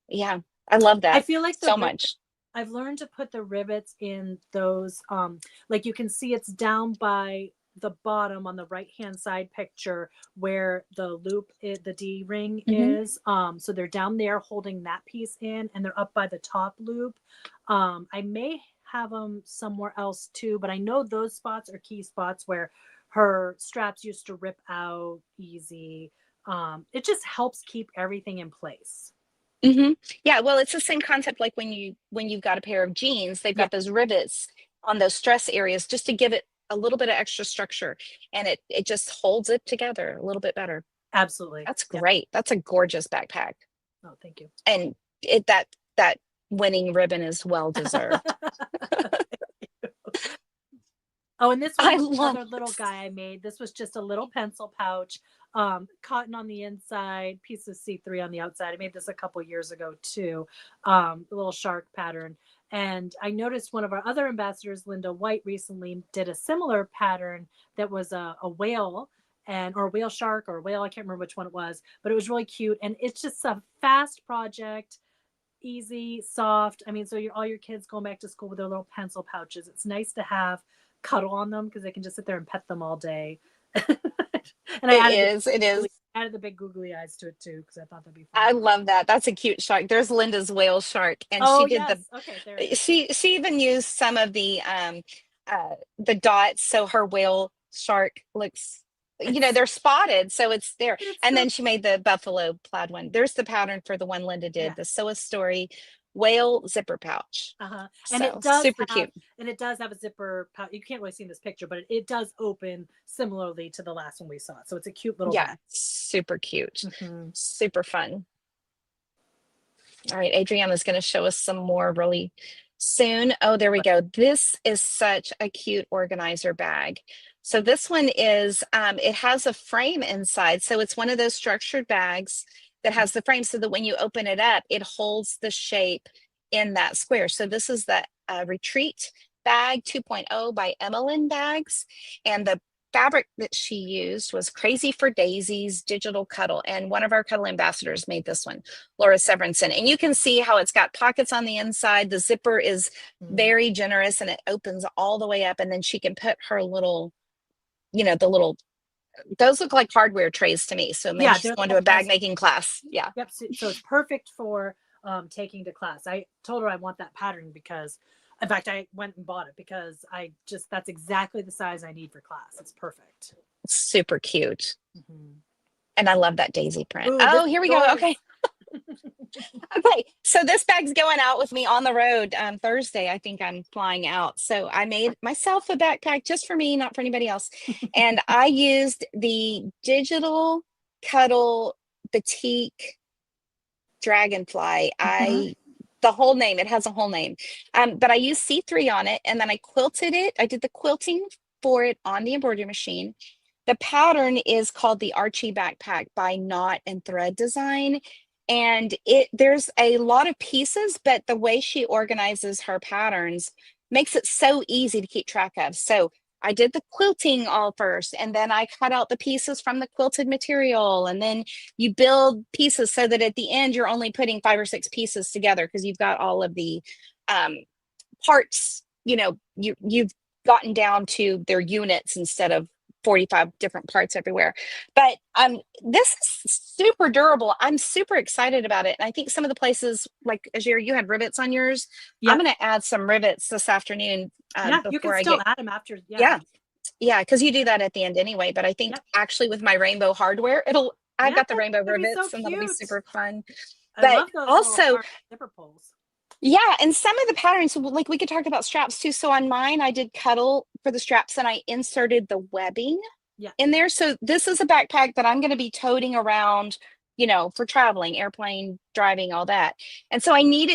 Yeah, I love that. I feel like so much. I've learned to put the rivets in those, like you can see it's down by the bottom on the right hand side picture where the loop, the D ring is. So they're down there holding that piece in, and they're up by the top loop. I may have them somewhere else too, but I know those spots are key spots where her straps used to rip out easy. It just helps keep everything in place. Yeah, well, it's the same concept like when you've got a pair of jeans, they've Yeah. got those rivets on those stress areas just to give it a little bit of extra structure, and it just holds it together a little bit better. Absolutely. That's Yeah. great. That's a gorgeous backpack. Oh, thank you. And that winning ribbon is well deserved. Oh, and this I was love another little guy I made. This was just a little pencil pouch, cotton on the inside, piece of C3 on the outside. I made this a couple years ago too, a little shark pattern. And I noticed one of our other ambassadors, Linda White, recently did a similar pattern that was a whale or a whale shark or a whale. I can't remember which one it was, but it was really cute. And it's just a fast project, easy, soft. I mean, so all your kids going back to school with their little pencil pouches. It's nice to have Cuddle on them because they can just sit there and pet them all day. And it is. added the big googly eyes to it too because I thought that'd be fun. I love that. That's a cute shark. There's Linda's whale shark, and Oh, she did yes. Okay, there it is. she even used some of the dots so her whale shark looks, they're spotted, so it's there. And then she made the buffalo plaid one. There's the pattern for the one Linda did, the Sew a Story whale zipper pouch. And so, it does super cute. And it does have a zipper pouch. You can't really see in this picture, but it does open similarly to the last one we saw. So it's a cute little bag. Super cute. Super fun. All right, Adriana's going to show us some more really soon. Oh, there we go. This is such a cute organizer bag. So this one is, it has a frame inside. So it's one of those structured bags that has the frame so that when you open it up, it holds the shape in that square. So this is the Retreat Bag 2.0 by Emmeline Bags. And the fabric that she used was Crazy for Daisies Digital Cuddle. And one of our Cuddle ambassadors made this one, Laura Severinson. And you can see how it's got pockets on the inside. The zipper is very generous and it opens all the way up. And then she can put her little, those look like hardware trays to me. So maybe she's going to a bag making class. Yeah. Yep. So it's perfect for taking to class. I told her I want that pattern because, in fact, I went and bought it because that's exactly the size I need for class. It's perfect. It's super cute. And I love that daisy print. Ooh, here we go. Okay. Okay. So this bag's going out with me on the road. Thursday, I think I'm flying out. So I made myself a backpack just for me, not for anybody else. And I used the Digital Cuddle Batik Dragonfly. I the whole name. It has a whole name. But I used C3 on it, and then I quilted it. I did the quilting for it on the embroidery machine. The pattern is called the Archie Backpack by Knot and Thread Design. And there's a lot of pieces, but the way she organizes her patterns makes it so easy to keep track of. So I did the quilting all first, and then I cut out the pieces from the quilted material. And then you build pieces so that at the end, you're only putting 5 or 6 pieces together because you've got all of the um, parts, you've gotten down to their units instead of 45 different parts everywhere. But this is super durable. I'm super excited about it. And I think some of the places, like Ajaire, you had rivets on yours. Yep. I'm going to add some rivets this afternoon. Yeah, you can still add them after. Yeah. Yeah, because you do that at the end anyway. But I think actually with my rainbow hardware, I've got the rainbow rivets, so and that'll be super fun. I But love those also, zipper pulls. yeah, and some of the patterns, like we could talk about straps too. So on mine, I did Cuddle for the straps, and I inserted the webbing in there. So this is a backpack that I'm going to be toting around, for traveling, airplane, driving, all that. And so I need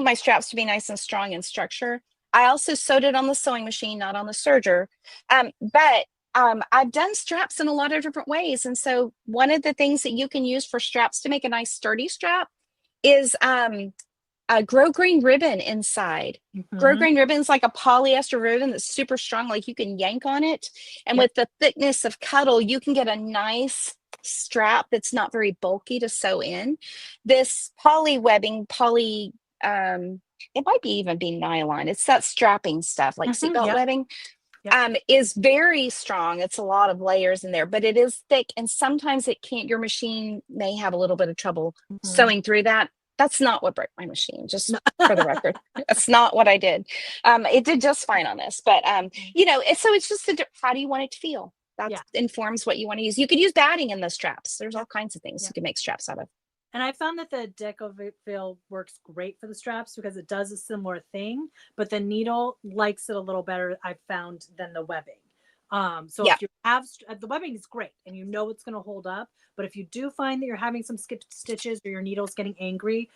my straps to be nice and strong in structure. I also sewed it on the sewing machine, not on the serger. But I've done straps in a lot of different ways. And so one of the things that you can use for straps to make a nice sturdy strap is a grosgrain ribbon inside. Grosgrain ribbon is like a polyester ribbon that's super strong, like you can yank on it. And with the thickness of Cuddle, you can get a nice strap that's not very bulky to sew in. This poly webbing, it might be even be nylon. It's that strapping stuff like seatbelt webbing. Is very strong. It's a lot of layers in there, but it is thick, and sometimes your machine may have a little bit of trouble sewing through that. That's not what broke my machine, just for the record. That's not what I did. It did just fine on this, but so it's just how do you want it to feel? That informs what you want to use. You could use batting in the straps. There's all kinds of things you can make straps out of. And I found that the Decoville works great for the straps because it does a similar thing, but the needle likes it a little better, I've found, than the webbing. So if you have the webbing is great and it's going to hold up, but if you do find that you're having some skipped stitches or your needle's getting angry,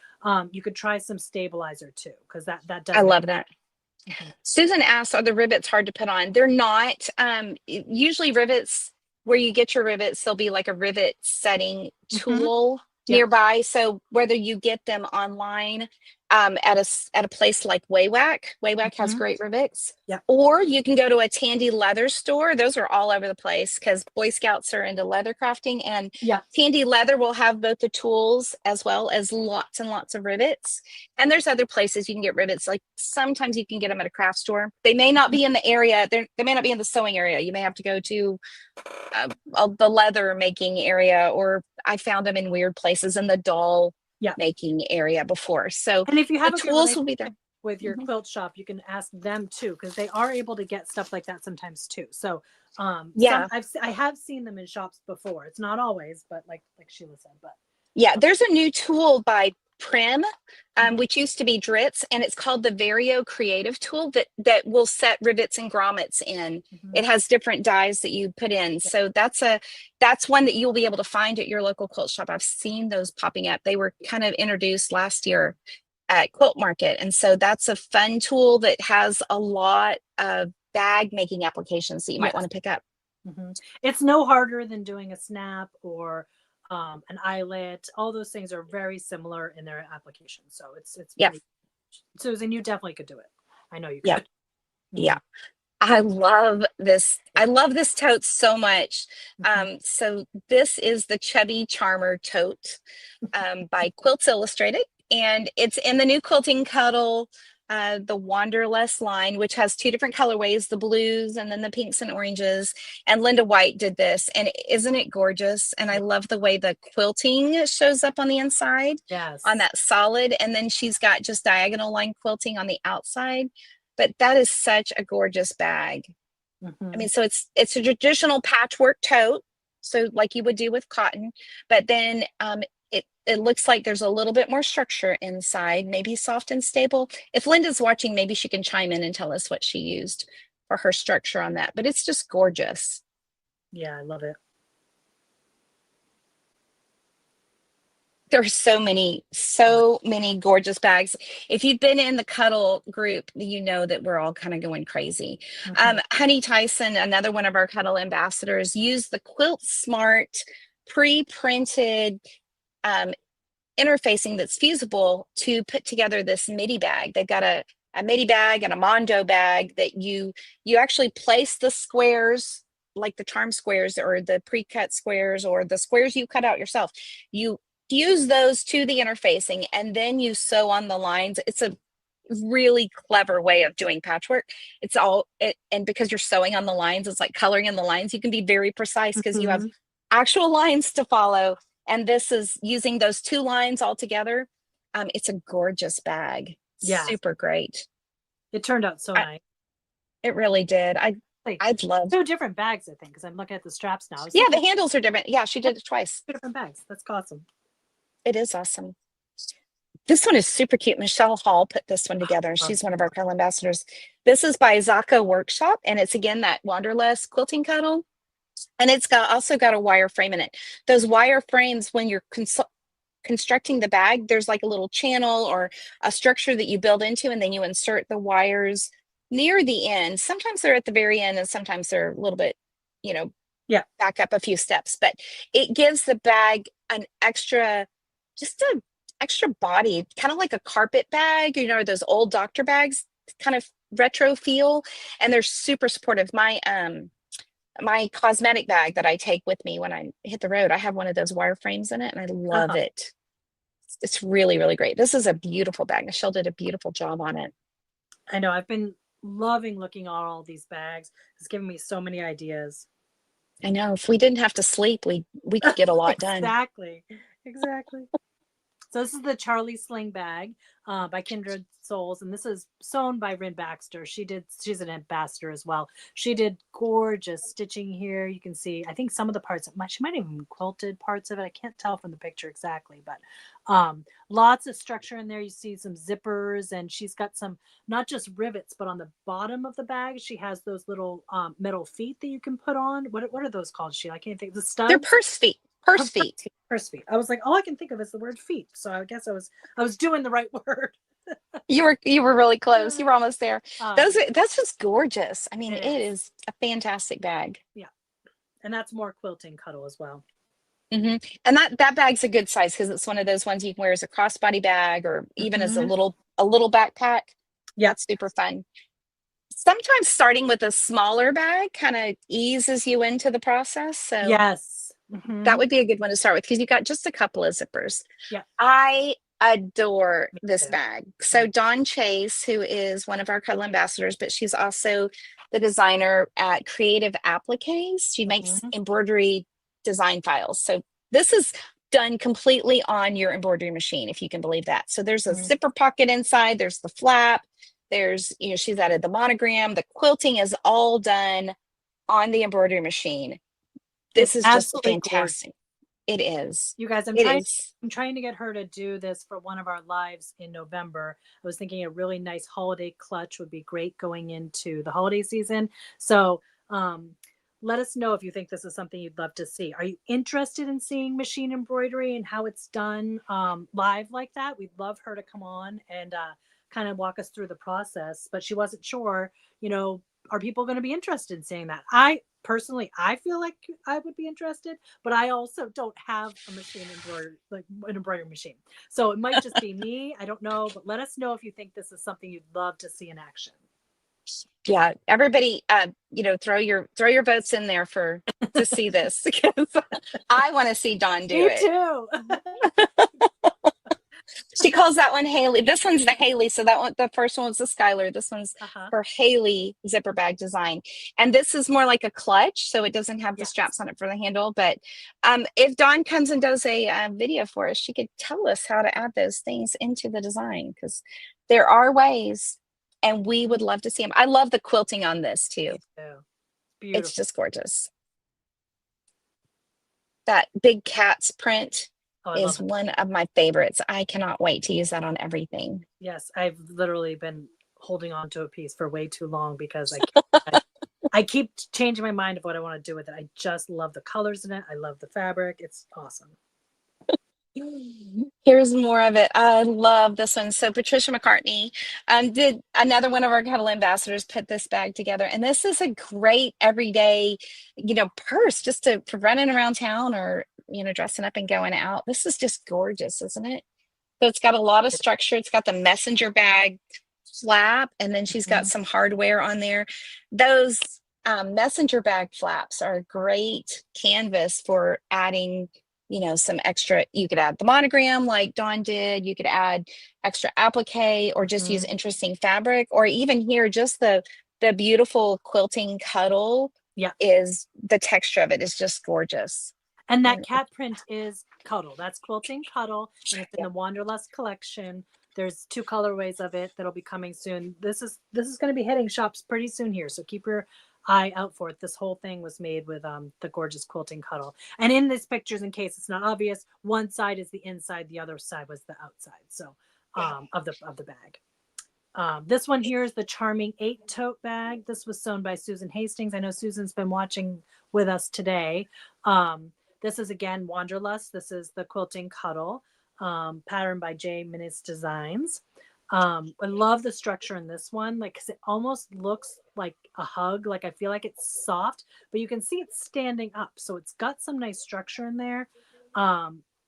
you could try some stabilizer too, because that does. I love that. Susan asks, are the rivets hard to put on? They're not. Usually rivets, where you get your rivets, there'll be like a rivet setting tool nearby. So whether you get them online at a place like Waywack has great rivets, or you can go to a Tandy leather store. Those are all over the place because Boy Scouts are into leather crafting, and Tandy leather will have both the tools as well as lots and lots of rivets. And there's other places you can get rivets. Like sometimes you can get them at a craft store. They may not be in the area. They may not be in the sewing area. You may have to go to the leather making area, or I found them in weird places in the doll making area before. So, and if you have the tools will be there with your quilt shop, you can ask them too, because they are able to get stuff like that sometimes too. So I have seen them in shops before. It's not always, but like Sheila said, but there's a new tool by Prim, which used to be Dritz, and it's called the Vario Creative Tool that will set rivets and grommets in. It has different dies that you put in. So that's one that you'll be able to find at your local quilt shop. I've seen those popping up. They were kind of introduced last year at Quilt Market. And so that's a fun tool that has a lot of bag making applications that you might want to pick up. It's no harder than doing a snap or an eyelet. All those things are very similar in their application. So it's Susan, you definitely could do it. I know you could. Yeah. I love this. I love this tote so much. So this is the Chubby Charmer tote by Quilts Illustrated, and it's in the new Quilting Cuddle, the Wanderlust line, which has 2 different colorways, the blues and then the pinks and oranges. And Linda White did this, and isn't it gorgeous? And I love the way the quilting shows up on the inside, on that solid, and then she's got just diagonal line quilting on the outside. But that is such a gorgeous bag. I mean, so it's a traditional patchwork tote, so like you would do with cotton, but then it looks like there's a little bit more structure inside, maybe soft and stable. If Linda's watching, maybe she can chime in and tell us what she used for her structure on that, but it's just gorgeous. Yeah, I love it. There are so many gorgeous bags. If you've been in the Cuddle group, you know that we're all kind of going crazy. Mhm. Honey Tyson, another one of our Cuddle ambassadors, used the Quilt Smart pre-printed um, interfacing that's fusible to put together this midi bag. They've got a midi bag and a Mondo bag that you actually place the squares, like the charm squares or the pre-cut squares or the squares you cut out yourself. You fuse those to the interfacing and then you sew on the lines. It's a really clever way of doing patchwork. And because you're sewing on the lines, it's like coloring in the lines. You can be very precise because you have Mhm. actual lines to follow. And this is using those two lines all together. It's a gorgeous bag. Yeah, Super great. it turned out so I, nice. it really did. Like I'd love. two different bags, I think, because I'm looking at the straps now. I was Yeah, thinking the handles are different. Yeah, she yeah, did it twice. two different bags. That's awesome. It is awesome. This one is super cute. Michelle Hall put this one together. Love She's one of our Cuddle ambassadors. This is by Zaka Workshop, and it's again that Wanderlust quilting cuddle. And it's also got a wire frame in it. Those wire frames, when you're constructing the bag, there's like a little channel or a structure that you build into, and then you insert the wires near the end. Sometimes they're at the very end, and sometimes they're a little bit, you know, Yeah. back up a few steps. But it gives the bag an extra, just a extra body, kind of like a carpet bag, you know, those old doctor bags, kind of retro feel, and they're super supportive. My cosmetic bag that I take with me when I hit the road, I have one of those wireframes in it, and I love Uh-huh. it. It's really, really great. This is a beautiful bag. Michelle did a beautiful job on it. I know. I've been loving looking at all these bags. It's given me so many ideas. I know if we didn't have to sleep, we could get a lot done. Exactly. Exactly. So this is the Charlie Sling bag by Kindred Souls, and this is sewn by Rin Baxter. She's an ambassador as well. She did gorgeous stitching here. You can see, I think some of the parts, she might have even quilted parts of it. I can't tell from the picture exactly, but lots of structure in there. You see some zippers, and she's got some, not just rivets, but on the bottom of the bag, she has those little metal feet that you can put on. What are those called, Sheila? I can't think. The They're studs? purse feet. Purse feet. Purse feet. I was like, all I can think of is the word feet. So I guess I was doing the right word. You were really close. You were almost there. Um, That's just gorgeous. I mean, it it is. is a fantastic bag. Yeah. And that's more quilting cuddle as well. Hmm. And that bag's a good size because it's one of those ones you can wear as a crossbody bag or even as Mm-hmm. a little backpack. Yeah. That's super fun. Sometimes starting with a smaller bag kind of eases you into the process. So Yes. that Mm-hmm. would be a good one to start with because you got just a couple of zippers. Yeah. I adore Me this too. bag. So Dawn Chase, who is one of our Cuddle ambassadors, but she's also the designer at Creative Appliques. She makes Mm-hmm. embroidery design files. So this is done completely on your embroidery machine, if you can believe that. So there's a Mm-hmm. zipper pocket inside, there's the flap, there's, she's added the monogram, the quilting is all done on the embroidery machine. This It's is just absolutely gorgeous. fantastic. It is. You guys, It is. I'm trying to get her to do this for one of our lives in November. I was thinking a really nice holiday clutch would be great going into the holiday season. So let us know if you think this is something you'd love to see. Are you interested in seeing machine embroidery and how it's done live like that? We'd love her to come on and kind of walk us through the process. But she wasn't sure, are people going to be interested in seeing that? I feel like I would be interested, but I also don't have a machine embroidery, like an embroidery machine. So it might just be me. I don't know, but let us know if you think this is something you'd love to see in action. Yeah, everybody, throw your votes in there to see this because I want to see Dawn do Me it. too. She calls that one Haley. This one's the Haley. So that one, the first one was the Skylar. This one's Uh-huh. her Haley zipper bag design. And this is more like a clutch. So it doesn't have the Yes. straps on it for the handle. But if Dawn comes and does a video for us, she could tell us how to add those things into the design because there are ways and we would love to see them. I love the quilting on this too. Me too. It's Beautiful. just gorgeous. That big cat's print is one of my favorites. I cannot wait to use that on everything. Yes, I've literally been holding on to a piece for way too long because I keep changing my mind of what I want to do with it. I just love the colors in it. I love the fabric. It's awesome. Here's more of it. I love this one. So Patricia McCartney did another one of our Cuddle ambassadors put this bag together, and this is a great everyday, purse just for running around town or dressing up and going out. This is just gorgeous, isn't it? So it's got a lot of structure. It's got the messenger bag flap, and then she's got Mhm. some hardware on there. Those messenger bag flaps are a great canvas for adding, some extra. You could add the monogram like Dawn did. You could add extra applique or just use Mhm. interesting fabric, or even here, just the beautiful quilting cuddle Yeah. is the texture of it is just gorgeous. And that And cat print is Cuddle. That's Quilting Cuddle, and it's in yeah, the Wanderlust collection. There's two colorways of it that'll be coming soon. This is going to be hitting shops pretty soon here, so keep your eye out for it. This whole thing was made with the gorgeous Quilting Cuddle. And in these pictures, in case it's not obvious, one side is the inside, the other side was the outside. So yeah. of the bag. This one here is the Charming 8 tote bag. This was sewn by Susan Hastings. I know Susan's been watching with us today. This is again Wanderlust. This is the Quilting Cuddle, patterned by J Minis Designs. I love the structure in this one, like, because it almost looks like a hug. Like, I feel like it's soft, but you can see it's standing up, so it's got some nice structure in there.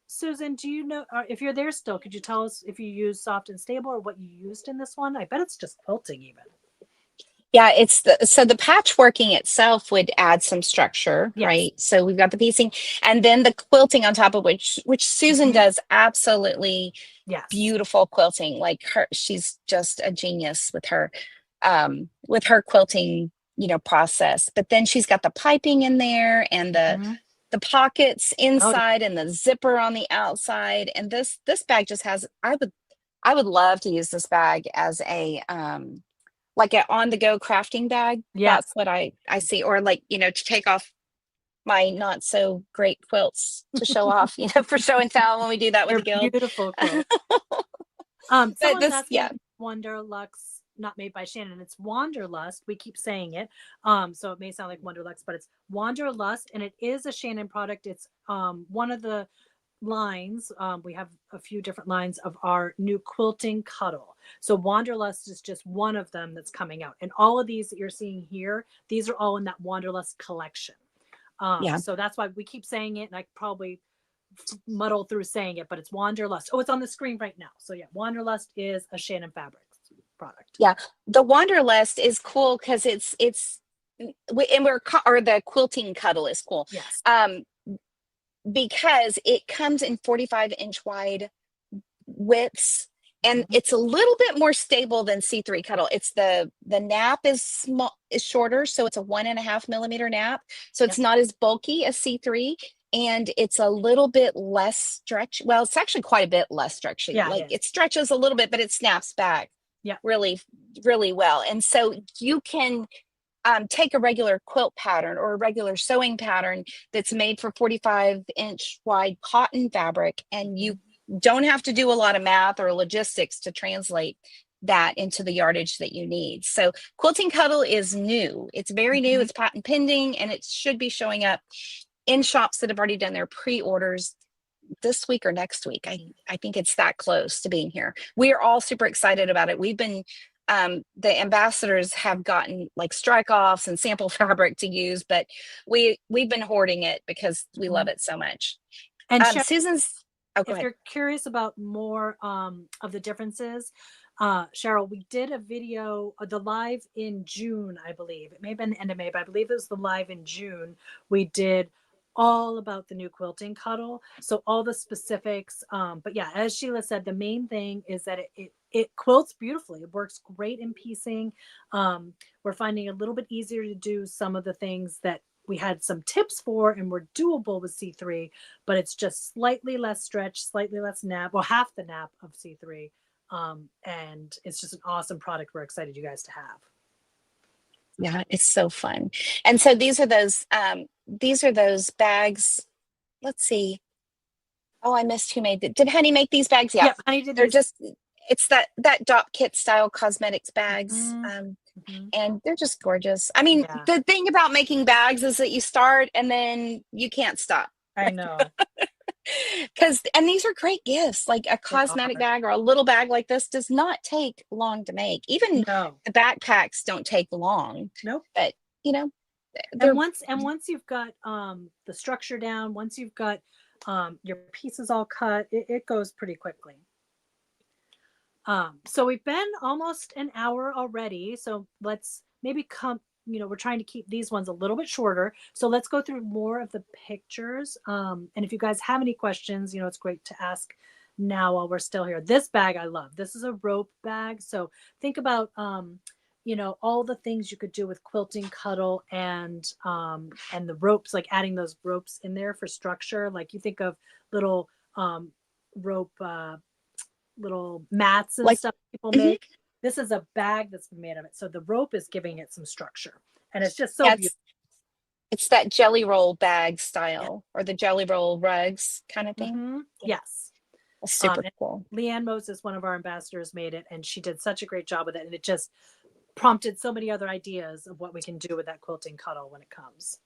Susan, do you know, if you're there still, could you tell us if you use soft and stable or what you used in this one? I bet it's just quilting even. Yeah, so the patchworking itself would add some structure, Yes. right? So we've got the piecing and then the quilting on top of which Susan Mhm. does absolutely Yes. beautiful quilting. Like she's just a genius with her quilting, process. But then she's got the piping in there and the Mhm. the pockets Oh, yeah. inside and the zipper on the outside. And this bag just has I would love to use this bag as a like an on the go crafting bag. Yes. That's what I see. Or like, to take off my not so great quilts to show off, for show and tell when we do that with They're the guild. beautiful quilts. But Someone's this, asking yeah, Wanderlux, not made by Shannon. It's Wanderlust. We keep saying it. So it may sound like Wanderlux, but it's Wanderlust, and it is a Shannon product. It's one of the lines. We have a few different lines of our new quilting cuddle. So Wanderlust is just one of them that's coming out. And all of these that you're seeing here, these are all in that Wanderlust collection. yeah. So that's why we keep saying it, and I probably muddle through saying it, but it's Wanderlust. Oh, it's on the screen right now. So yeah, Wanderlust is a Shannon Fabrics product. Yeah, the Wanderlust is cool because or the quilting cuddle is cool. Yes. Because it comes in 45-inch wide widths, and Mhm. it's a little bit more stable than C3 cuddle. It's the nap is shorter, so it's a 1.5 millimeter nap, so it's Yep. not as bulky as C3, and it's a little bit less stretch. Well, it's actually quite a bit less stretchy. Yeah, it Like is. it stretches a little bit, but it snaps back Yep. really, really well. And so you can take a regular quilt pattern or a regular sewing pattern that's made for 45-inch wide cotton fabric, and you Mhm. don't have to do a lot of math or logistics to translate that into the yardage that you need. So quilting cuddle is new. It's very new. Mhm. It's patent pending, and it should be showing up in shops that have already done their pre-orders this week or next week. I think it's that close to being here. We are all super excited about it. We've been the ambassadors have gotten like strike offs and sample fabric to use, but we've been hoarding it because we love Mhm. it so much. And Cheryl, Susan's oh, go if ahead. you're curious about more of the differences, Cheryl, we did a video, the live in June, I believe. It may have been the end of May, but I believe it was the live in June. We did all about the new quilting cuddle. So all the specifics. But yeah, as Sheila said, the main thing is that it quilts beautifully. It works great in piecing. We're finding it a little bit easier to do some of the things that we had some tips for and were doable with C3, but it's just slightly less stretch, slightly less nap, or half the nap of C3. And it's just an awesome product we're excited you guys to have. Yeah, it's so fun. And so these are those bags. Let's see. Oh, I missed who made it. Did Honey make these bags? Yeah. Yep, Honey did They're these. just it's that Dot Kit style cosmetics bags. Mm-hmm. Mm-hmm. And they're just gorgeous. I mean, Yeah, the thing about making bags is that you start and then you can't stop. I know. And these are great gifts. Like a They cosmetic are. bag or a little bag like this does not take long to make. Even No, the backpacks don't take long, nope. but you know, And they're once you've got the structure down, once you've got your pieces all cut, it goes pretty quickly. So we've been almost an hour already. So let's maybe come, we're trying to keep these ones a little bit shorter. So let's go through more of the pictures. And if you guys have any questions, it's great to ask now while we're still here. This bag I love. This is a rope bag. So think about, all the things you could do with quilting, cuddle, and the ropes, like adding those ropes in there for structure. Like you think of little rope, little mats and like, stuff people mhm. make. This is a bag that's made of it. So the rope is giving it some structure. And it's just so Yeah, beautiful. it's that jelly roll bag Yeah. style or the jelly roll rugs kind of thing. Mm-hmm. Yeah, Yes. that's super And cool. Leanne Moses, one of our ambassadors, made it, and she did such a great job with it. And it just prompted so many other ideas of what we can do with that quilting cuddle when it comes.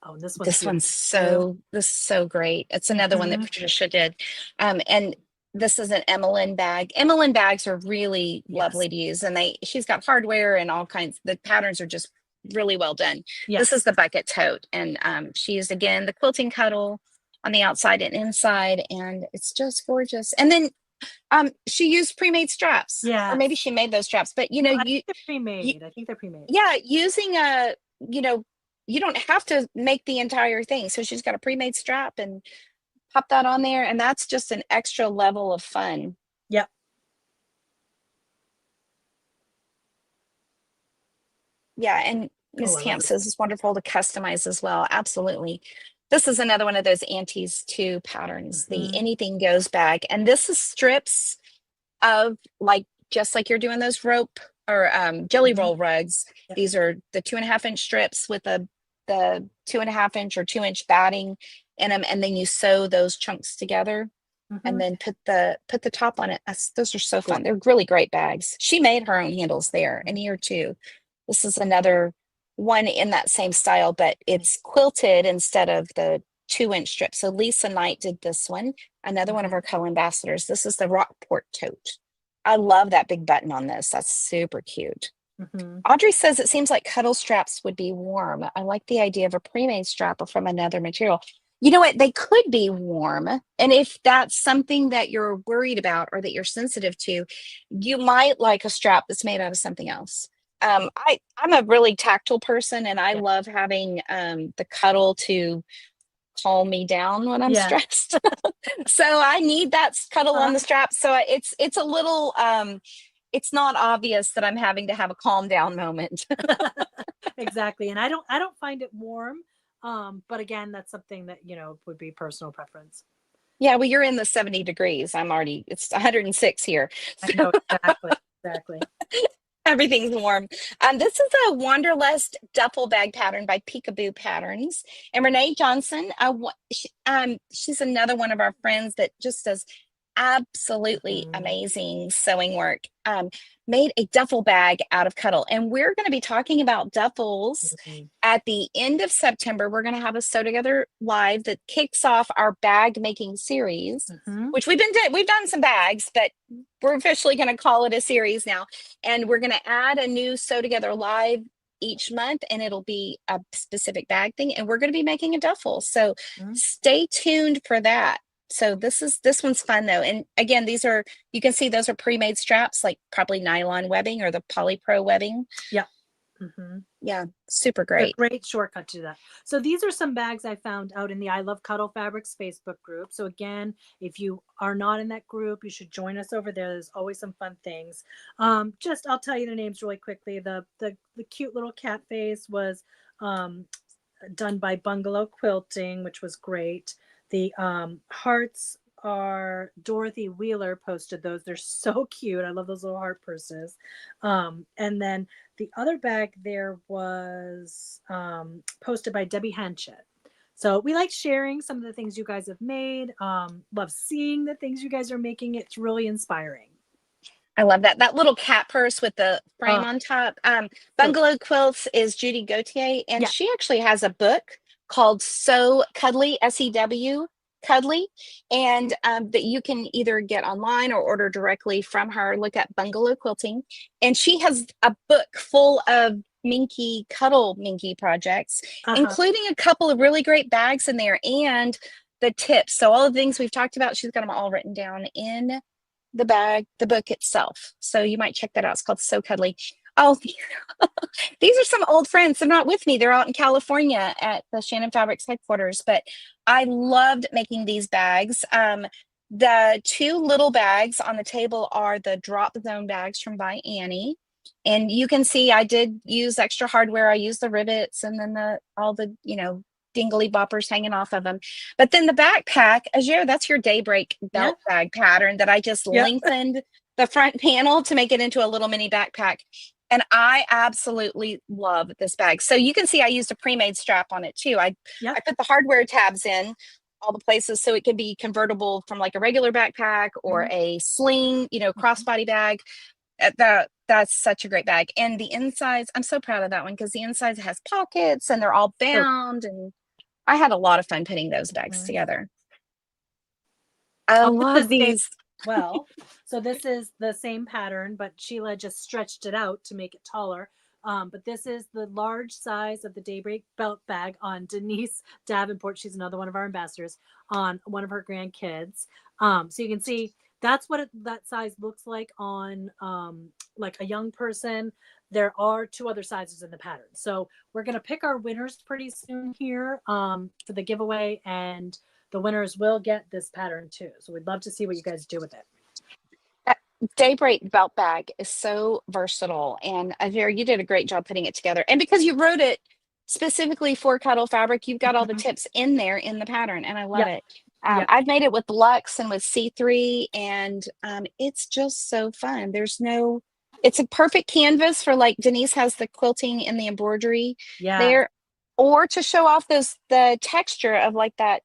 Oh, and this one's beautiful. This is so great. It's another one that Mm-hmm. Patricia did. And this is an Emmeline bag. Emmeline bags are really Yes. lovely to use, and she's got hardware and all kinds. The patterns are just really well done. This is Yes. the bucket tote, and she used again the quilting cuddle on the outside and inside, and it's just gorgeous. And then she used pre-made straps, or maybe Yes. she made those straps, but I think they're you pre-made. I think they're pre-made. yeah, using you know, you don't have to make the entire thing. So she's got a pre-made strap and pop that on there, and that's just an extra level of fun. Yep. Yeah, and Oh, Miss I love Camp this. says it's wonderful to customize as well. Absolutely. This is another one of those Aunties 2 patterns, the Mm-hmm. anything goes bag. And this is strips of like just like you're doing those rope or jelly Mm-hmm. roll rugs. Yep. These are the 2.5-inch strips with the 2.5-inch or 2-inch batting in them, and then you sew those chunks together Mm-hmm. and then put the top on it. Those are so Cool. fun. They're really great bags. She made her own handles there, and here too. This is another one in that same style, but it's quilted instead of the 2-inch strip. So Lisa Knight did this one, another one of Mm-hmm. our co-ambassadors. This is the Rockport tote. I love that big button on this. That's super cute. Mm-hmm. Audrey says it seems like cuddle straps would be warm. I like the idea of a pre-made strap or from another material. You know what? They could be warm. And if that's something that you're worried about or that you're sensitive to, you might like a strap that's made out of something else. I'm a really tactile person, and I Yeah. love having the cuddle to calm me down when I'm Yeah. stressed. So I need that cuddle on Uh, the strap. So it's a little it's not obvious that I'm having to have a calm down moment. exactly. And I don't find it warm. But again, that's something that, would be personal preference. Yeah, well, you're in the 70 degrees. It's 106 here. I So know exactly. Exactly. everything's warm. This is a Wanderlust duffel bag pattern by Peekaboo Patterns. And Renee Johnson, she's another one of our friends that just does absolutely Mhm. amazing sewing work. Made a duffel bag out of cuddle. And we're going to be talking about duffels Mhm. at the end of September. We're going to have a Sew Together live that kicks off our bag making series, Mhm. which we've done some bags, but we're officially going to call it a series now. And we're going to add a new Sew Together live each month, and it'll be a specific bag thing. And we're going to be making a duffel. So Mhm. stay tuned for that. So this one's fun though. And again, you can see those are pre-made straps, like probably nylon webbing or the polypro webbing. Yep. Mhm. Yeah, super It's a great. great shortcut to that. So these are some bags I found out in the I Love Cuddle Fabrics Facebook group. So again, if you are not in that group, you should join us over there. There's always some fun things. Just I'll tell you the names really quickly. The cute little cat face was um, done by Bungalow Quilting, which was great. The hearts are Dorothy Wheeler posted those. They're so cute. I love those little heart purses. And then the other bag there was posted by Debbie Hanchett. So we like sharing some of the things you guys have made. Love seeing the things you guys are making. It's really inspiring. I love that. That little cat purse with the frame Oh, on top. so Bungalow Quilts is Judy Gautier, and yeah. she actually has a book called So Cuddly, SEW Cuddly, and that you can either get online or order directly from her. Look at Bungalow Quilting, and she has a book full of Minky Cuddle Minky projects, Uh-huh. including a couple of really great bags in there and the tips. So all the things we've talked about, she's got them all written down in the bag, the book itself. So you might check that out. It's called So Cuddly. Oh, these are some old friends. They're not with me. They're out in California at the Shannon Fabrics headquarters. But I loved making these bags. The two little bags on the table are the drop zone bags from by Annie. And you can see I did use extra hardware. I used the rivets and then the all the, dingly boppers hanging off of them. But then the backpack, Ajaire, that's your daybreak Yeah. belt bag pattern that I just Yeah. lengthened the front panel to make it into a little mini backpack. And I absolutely love this bag. So you can see I used a pre-made strap on it too. Yeah. I put the hardware tabs in all the places so it can be convertible from like a regular backpack or Mhm. a sling, Mhm. crossbody bag. That's such a great bag. And the insides, I'm so proud of that one because the insides has pockets and they're all So bound, and I had a lot of fun putting those bags mhm. together. I Oh, this love is safe these. well. So this is the same pattern, but Sheila just stretched it out to make it taller. But this is the large size of the Daybreak belt bag on Denise Davenport. She's another one of our ambassadors on one of her grandkids. So you can see that's what that size looks like on like a young person. There are two other sizes in the pattern. So we're going to pick our winners pretty soon here for the giveaway, and the winners will get this pattern too. So we'd love to see what you guys do with it. That Daybreak belt bag is so versatile, and Ajaire, you did a great job putting it together. And because you wrote it specifically for Cuddle Fabric, you've got all the Mhm. tips in there in the pattern, and I love Yep. it. Yep. I've made it with Lux and with C3, and it's just so fun. It's a perfect canvas for like Denise has the quilting and the embroidery Yes. there, or to show off the texture of like that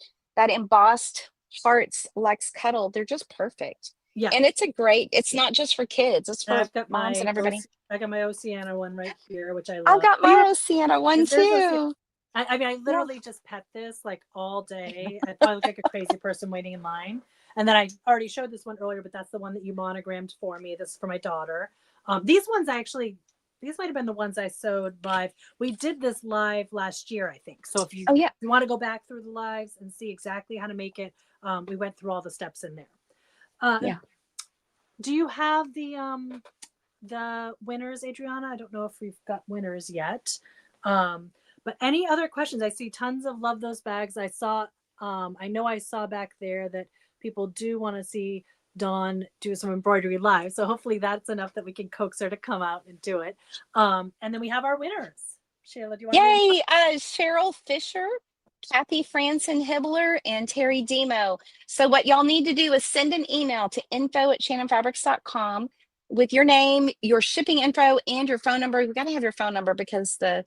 embossed hearts Lux Cuddle. They're just perfect. Yeah. And it's not just for kids, it's And for I've got moms and my everybody. I got my Oceana one right here, which I I've love. got Oh, you my Oceana one there's Oceana. too. I mean, I Yeah. literally just pet this like all day. I probably look like a crazy person waiting in line. And then I already showed this one earlier, but that's the one that you monogrammed for me. This is for my daughter. These ones actually, these might have been the ones I sewed live. We did this live last year, I think. So if Oh yeah. you want to go back through the lives and see exactly how to make it, we went through all the steps in there. Uh, Yeah. do you have the winners, Adriana? I don't know if we've got winners yet. But any other questions? I see tons of love those bags. I know I saw back there that people do want to see Dawn do some embroidery live. So hopefully that's enough that we can coax her to come out and do it. And then we have our winners. Sheila, do you want to read them? Yay. Cheryl Fisher, Kathy Franson Hibbler, and Terry Demo. So what y'all need to do is send an email to info@shannonfabrics.com with your name, your shipping info, and your phone number. We've got to have your phone number because the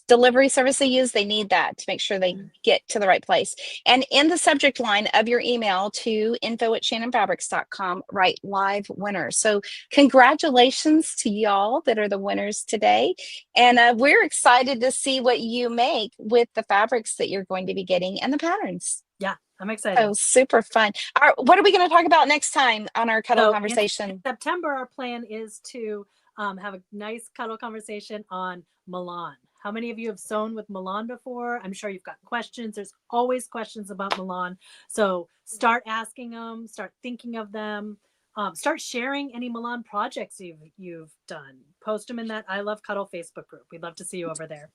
delivery service they use, they need that to make sure they get to the right place. And in the subject line of your email to info@shannonfabrics.com, write live winners. So congratulations to y'all that are the winners today. And we're excited to see what you make with the fabrics that you're going to be getting and the patterns. Yeah, I'm excited. So super fun. All right, what are we going to talk about next time on our Cuddle So in Conversation? September, our plan is to have a nice cuddle conversation on Milan. How many of you have sewn with Milan before? I'm sure you've got questions. There's always questions about Milan. So start asking them, start thinking of them, start sharing any Milan projects you've done. Post them in that I Love Cuddle Facebook group. We'd love to see you over there.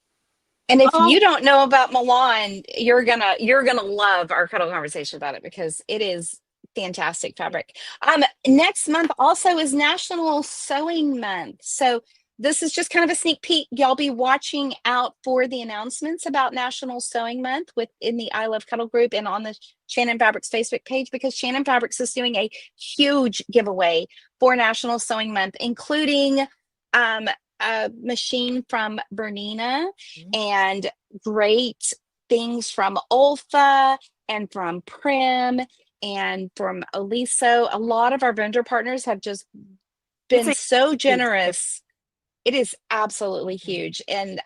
And if you Oh, don't know about Milan, you're gonna love our Cuddle Conversation about it because it is fantastic yeah. fabric. Next month also is National Sewing Month. So this is just kind of a sneak peek. Y'all be watching out for the announcements about National Sewing Month within the I Love Cuddle group and on the Shannon Fabrics Facebook page because Shannon Fabrics is doing a huge giveaway for National Sewing Month, including um, a machine from Bernina and great things from Olfa and from Prim and from Oliso. A lot of our vendor partners have just been a so huge. generous. It is absolutely huge. And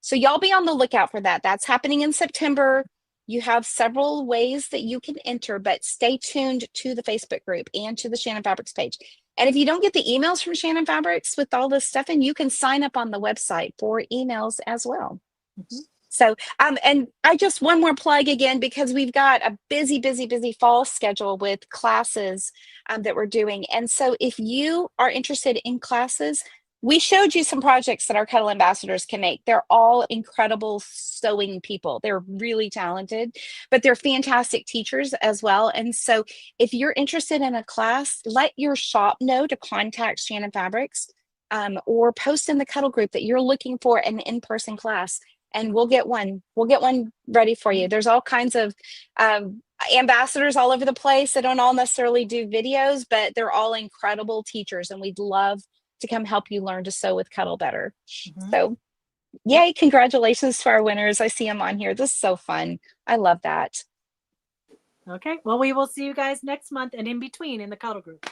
so y'all be on the lookout for that. That's happening in September. You have several ways that you can enter, but stay tuned to the Facebook group and to the Shannon Fabrics page. And if you don't get the emails from Shannon Fabrics with all this stuff, and you can sign up on the website for emails as well. Mhm. So, and I just one more plug again, because we've got a busy, busy, busy fall schedule with classes that we're doing. And so if you are interested in classes, we showed you some projects that our Cuddle ambassadors can make. They're all incredible sewing people. They're really talented, but they're fantastic teachers as well. And so if you're interested in a class, let your shop know to contact Shannon Fabrics, or post in the Cuddle group that you're looking for an in-person class, and we'll get one ready for you. There's all kinds of ambassadors all over the place that don't all necessarily do videos, but they're all incredible teachers, and we'd love to come help you learn to sew with Cuddle better. Mhm. So yay, congratulations to our winners. I see them on here. This is so fun. I love that. Okay. Well, we will see you guys next month and in between in the Cuddle group.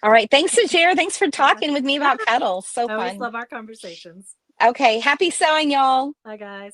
All right. Thanks, Ajaire. Thanks for talking with me about Cuddle. So I always fun. love our conversations. Okay. Happy sewing, y'all. Bye, guys.